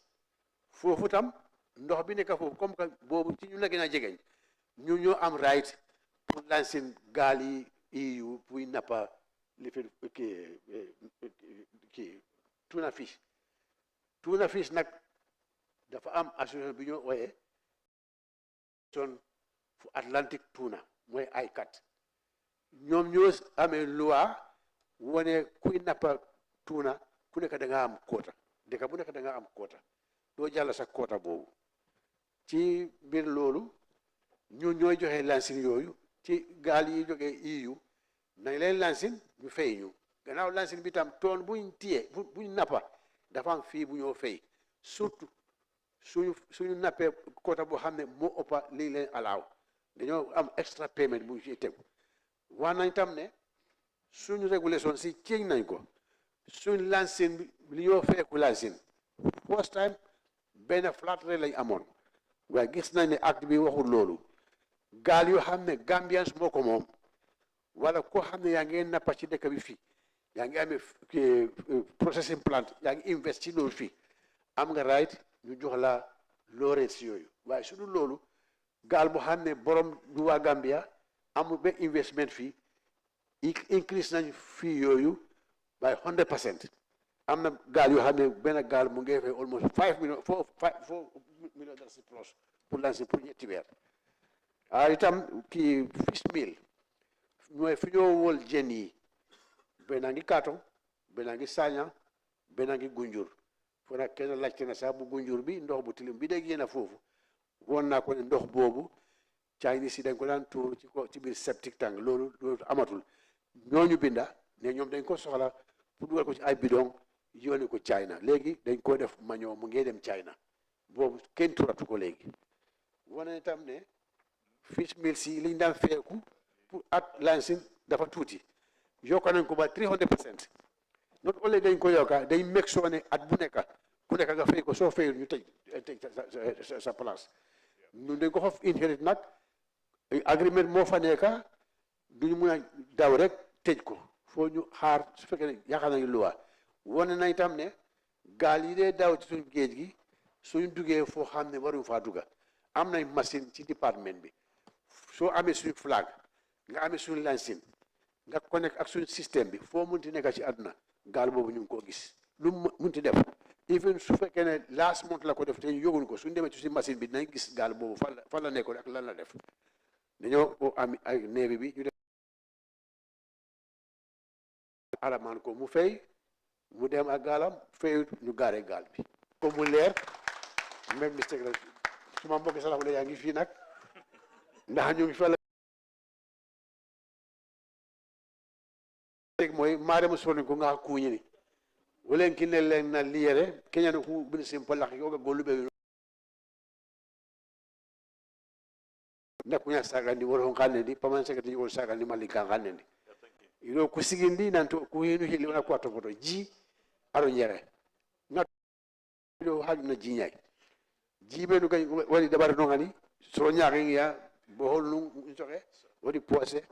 foofu tam ndox bi nekk foofu comme que boobu ci ñu la gën a jegeñ ñu ñoo am right pour lancer gaal yi EU pour nappa li fi kii tuna fish nag dafa am association bi ñoo ooyee son fu Atlantic tuna mooy ICAT ñoom ñoo amee loi wane kuy nappa tuna ku nekk da nga am quota dëkk bu nekk da nga am quota doo jàll sa quota boobu ci biir loolu ñu ñooy joxe lansin yooyu ci gaal yi jógee EU nañ leen lansin ñu fay ñu gannaaw lansin bi tam toon buñ téye buñ nappa dafa am fii bu ñoo fay surtout suñu nappee quota boo xam ne moo ëppa lii leen alaaw dañoo am extra payment bu ñu ciy tegu wax nañ tam ne suñu régulation si ceeñ nañ ko suñ lansin bi li ñoo feeku lansin first time benn flat rate lañ amoon waaye gis nañ ne acte bi waxul loolu gaal yoo xam ne Gambians moo ko moom wala koo xam ne yaa ngi nappa ci dëkk bi fii yaa ngi amee processing plant yaa ngi invest ci loolu fii am nga right ñu jox la loo rates yooyu waaye su dul loolu gaal boo xam ne borom du waa Gambia amul benn investment fii increase nañ fii yooyu by 100% am na gaal yoo xam ne benn gaal mu ngi fay almost 5 million 4 million dollars plus pour lancer pour ñetti weer itam kii fish meal mooy fi ñoo wol jën yi benn ngi Katong benn ngi Sanyang benn ngi Gunjur fo nag kenn laajte na sax bu Gunjur bi ndox bu tilim bi dégg yéen a foofu woon naa ko ne ndox boobu Chinese yi dañ ko daan tuur ci biir septic tank loolu amatul ñooñu binda ne ñoom dañ ko soxla pour dugal ko ci ay bidon yónni ko China léegi dañ ko def mañoo mu ngi dem China boobu kenn turatu ko léegi wane itam ne fish meal si liñ daan feeku pour at lancing dafa tuuti yokka nañ ko ba 300%. not only dañ ko yokka dañ make sure ne at bu nekk ku nekk nga fay ko soo fayul ñu tëj sa place ñun dañ ko foofu inherit nag agreement moo fa nekka duñu mun a daw rek tëj ko foo ñu xaar su fekkee ne yaakaar nañu luwa wane nañ tam ne gaal yi dee daw ci suñu géej gi suñu duggee foo xam ne waruñu faa dugga am nañ machine ci département bi soo amee suñu flag nga amee suñu lansin nga connect ak suñu système bi foo munti nekk ci àdduna gaal boobu ñu ngi koo gis lu munti def even su fekkee ne last month la ko def te ñu yóguñ ko suñu demee ci suñu machine bi dinañ gis gaal boobu fan la nekkoon ak lan la def dañoo am ay néebi bi ñu def aramaan ko mu fay mu dem ak gaalam fayut ñu gaaree gaal bi ko mu leer même mistake la suma mbokki salafu la yaa ngi fii nag ndax ñu ngi fa la mooy maaremu soni ko nga kuñini wolen kinne na liyere kenya no ku bin simple la ko golu be na kunya saga ni woro ngane di paman sekati woro saga ni malika ngane di You know, kusigindi nanto kuhinu hili wana kwa topoto ji aro nyere. Nga do hali na ji nyai. Ji be nuka wali dabar nongani so nyari ya bohol nung nsoke wali poase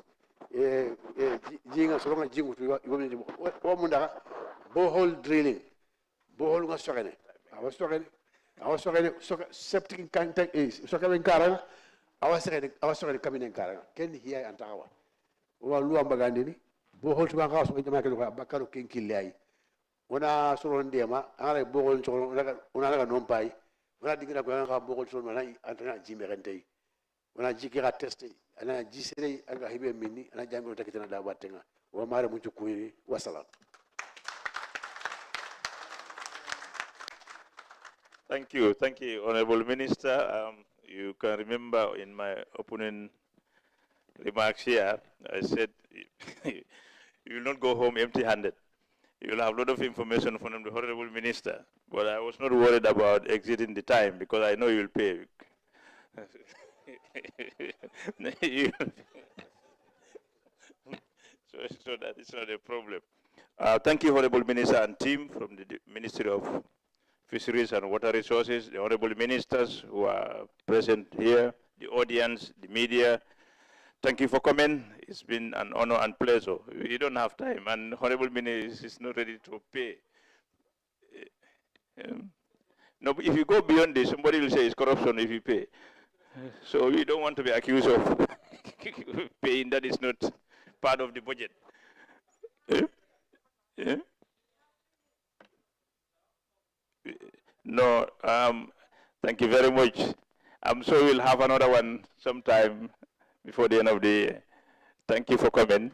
ji nga so nga ji ngutu iwami ji o munda bohol drilling bohol nga sokene awa sokene septic tank is sokene karanga awa sokene kamine karanga ken hiya antawa wa luwa mbagandini bohol tuba nga so jama ke ko bakaro kinkilai wana soro ndema ala bohol so ona la nompai wana digina ko nga bohol so na antana jimerentei wana jikira testi ana jisere aga hibe mini ana jango takitana da batenga wa mare muchu kuiri wasala. Thank you, Honorable Minister. You can remember in my opening remarks here, I said you will not go home empty-handed. You will have a lot of information from the Honorable Minister, but I was not worried about exiting the time because I know you will pay. so that is not a problem. Thank you, Honorable Minister and team from the Ministry of Fisheries and Water Resources, the Honorable Ministers who are present here, the audience, the media. Thank you for coming. It's been an honor and pleasure. We don't have time, and Honorable Minister is not ready to pay. No, if you go beyond this, somebody will say it's corruption if you pay. So we don't want to be accused of paying that is not part of the budget. No, thank you very much. I'm sure we'll have another one sometime before the end of the year. Thank you for coming.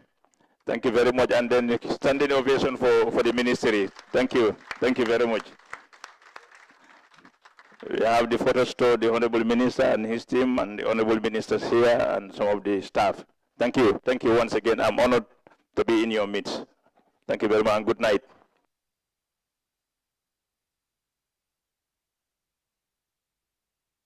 Thank you very much. And then standing ovation for the ministry. Thank you. Thank you very much. We have the photo store, the Honorable Minister and his team, and the Honorable Ministers here, and some of the staff. Thank you. Thank you once again. I'm honored to be in your midst. Thank you very much, and good night.